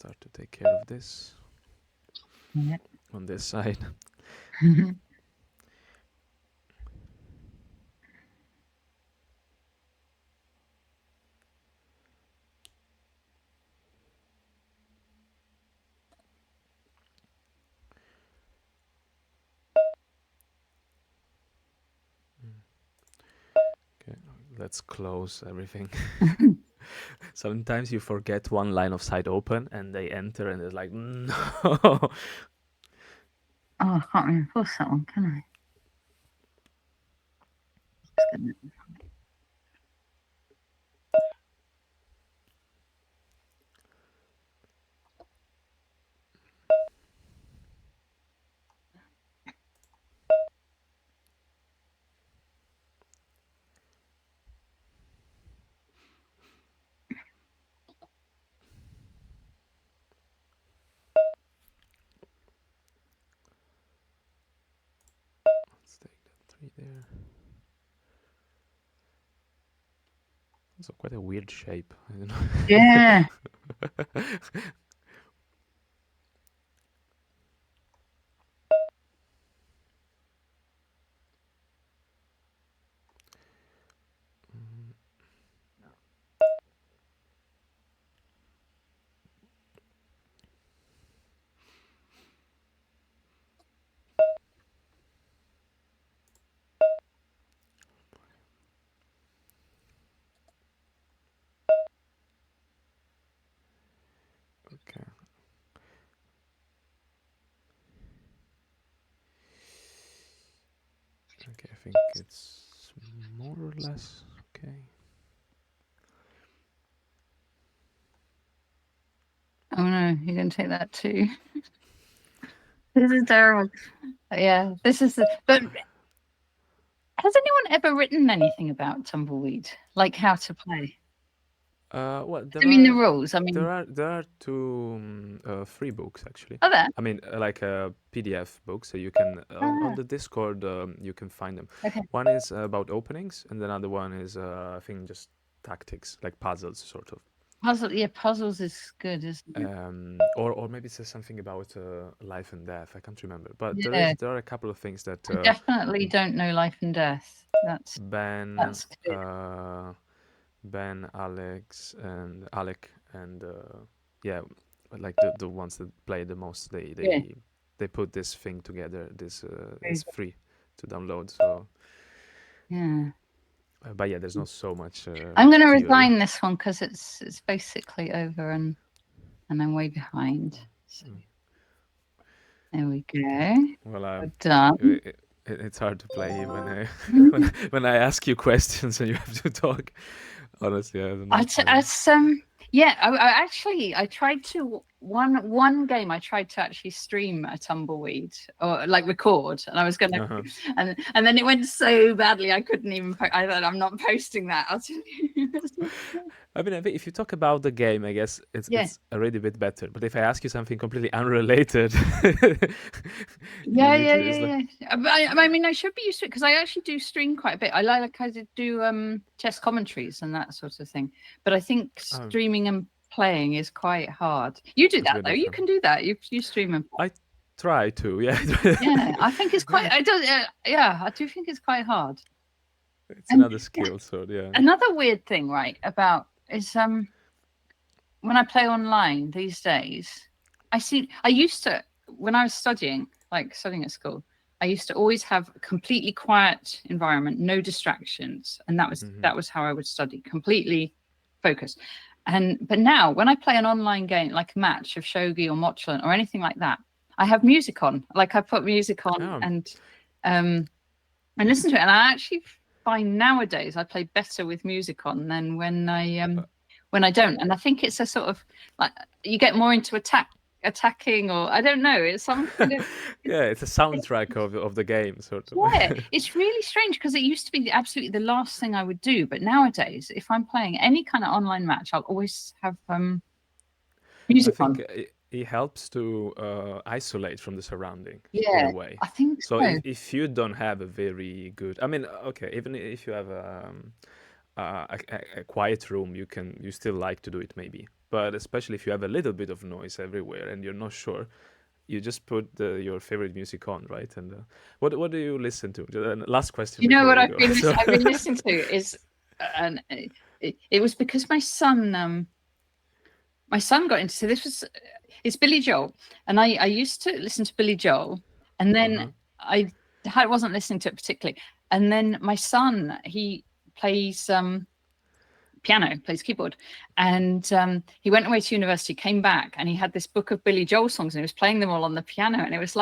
start to take care of this Yeah. on this side. Okay, let's close everything. Sometimes you forget one line of sight open and they enter and it's like, no. Oh, I can't reinforce that one, can I? Let's take that 3 there. Also quite a weird shape. I don't know. Yeah. Okay. Okay, I think it's more or less okay. Oh no, you're going to take that too. This is terrible. Yeah, this is. But has anyone ever written anything about Tumbleweed, like how to play? Well, I mean, the rules. I mean, there are 2 free books actually. are there? I mean, like a PDF book, so you can on Ah, the Discord you can find them. okay. One is about openings, and another one is I think just tactics, like puzzles, sort of. Puzzles is good, isn't it? Or maybe it says something about life and death. I can't remember, but Yeah, there are a couple of things that I definitely don't know life and death. That's Ben, clear. Ben, Alex, and Alec, and yeah, like the ones that play the most, Yeah. they put this thing together. This Very is good. free to download. So, Yeah. but yeah, there's not so much. I'm going to theory. resign this one because it's basically over and I'm way behind. So, there we go. Well, We're done. it's hard to play when I when I ask you questions and you have to talk. Honestly, I don't know. Yeah, I tried to one game I tried to actually stream a Tumbleweed or like record, and I was gonna and then it went so badly I couldn't even I thought I'm not posting that. I'll tell you. I mean, if you talk about the game, I guess Yeah. it's already a bit better. But if I ask you something completely unrelated, Yeah. I mean, I should be used to it because I actually do stream quite a bit. I do chess commentaries and that sort of thing. But I think streaming and playing is quite hard. You do that though. You can do that. You stream and play. I try to, yeah. Yeah, I think it's quite. I do think it's quite hard. It's another skill, so yeah. Another weird thing, right, about is when I play online these days, I used to when I was studying at school, I used to always have a completely quiet environment, no distractions, and that was how I would study, completely focused. But now when I play an online game like a match of Shogi or Mochalunt or anything like that, I have music on. Like I put music on and listen to it, and I actually find nowadays I play better with music on than when I don't. And I think it's a sort of like you get more into attacking, or I don't know. It's some kind of yeah, it's a soundtrack of the game, sort of. Yeah, it's really strange because it used to be absolutely the last thing I would do, but nowadays, if I'm playing any kind of online match, I'll always have music on. I think it helps to isolate from the surrounding Yeah, in a way. I think so. So if you don't have a very good, I mean, okay, even if you have a quiet room, you still like to do it maybe. but especially if you have a little bit of noise everywhere and you're not sure, you just put your favorite music on, right? And what do you listen to? Last question You know before what we go. I've been listening to is, and it was because my son got into. So it's Billy Joel, and I used to listen to Billy Joel, and then I wasn't listening to it particularly, and then my son, he plays piano, plays keyboard, and he went away to university, came back, and he had this book of Billy Joel songs, and he was playing them all on the piano, and it was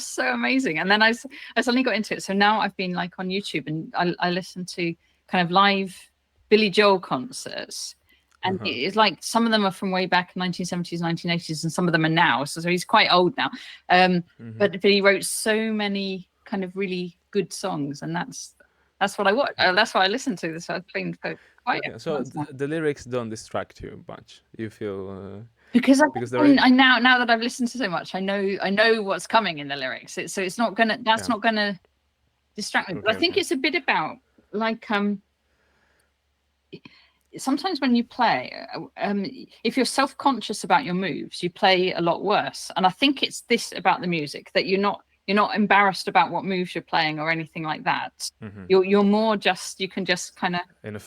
so amazing. And then I suddenly got into it, so now I've been like on YouTube, and I listen to kind of live Billy Joel concerts, and it's like some of them are from way back 1970s, 1980s, and some of them are now. So he's quite old now, but he wrote so many kind of really good songs, and that's what I watch. That's what I listen to. So I've been quite. Okay. So the lyrics don't distract you much. You feel because I now that I've listened to so much, I know what's coming in the lyrics. So it's not gonna. That's not gonna distract me. But I think it's a bit about like sometimes when you play, if you're self-conscious about your moves, you play a lot worse. And I think it's this about the music, that you're not embarrassed about what moves you're playing or anything like that. You're more just, you can just kind of in the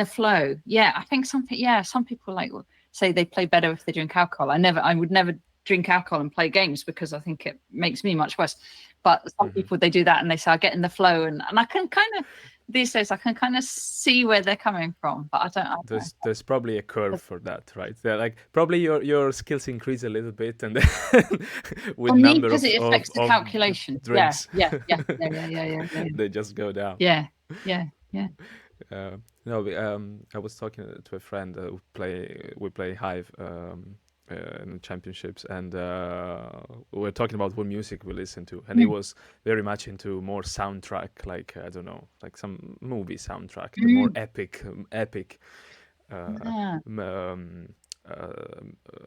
flow. Yeah, I think some people like say they play better if they drink alcohol. I would never drink alcohol and play games because I think it makes me much worse. But some people, they do that and they say I get in the flow, and I can kind of these days I can kind of see where they're coming from, but I don't. There's probably a curve for that, right? They're like probably your skills increase a little bit, and then with number because it affects the calculation. Drinks. Yeah. They just go down. Yeah. No, I was talking to a friend we play Hive in the championships, and we were talking about what music we listen to, and he was very much into more soundtrack, like I don't know, like some movie soundtrack, the more epic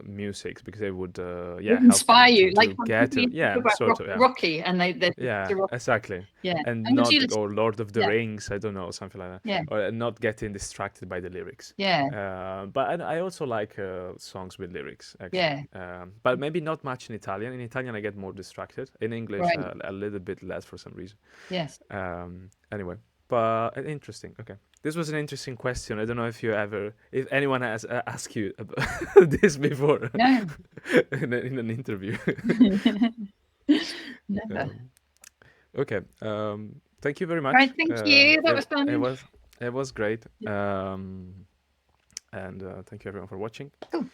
music, because they would inspire you, like sort of Rocky, and they exactly, and not or Lord of the Rings, I don't know, something like that, yeah, or not getting distracted by the lyrics, but I also like songs with lyrics, actually. But maybe not much in Italian I get more distracted. In English, a little bit less for some reason. Anyway, but interesting. Okay, this was an interesting question. I don't know if anyone has asked you about this before. No. in an interview. Never. Okay. Thank you very much. Right, thank you. That was fun. It was great. And thank you everyone for watching. Cool.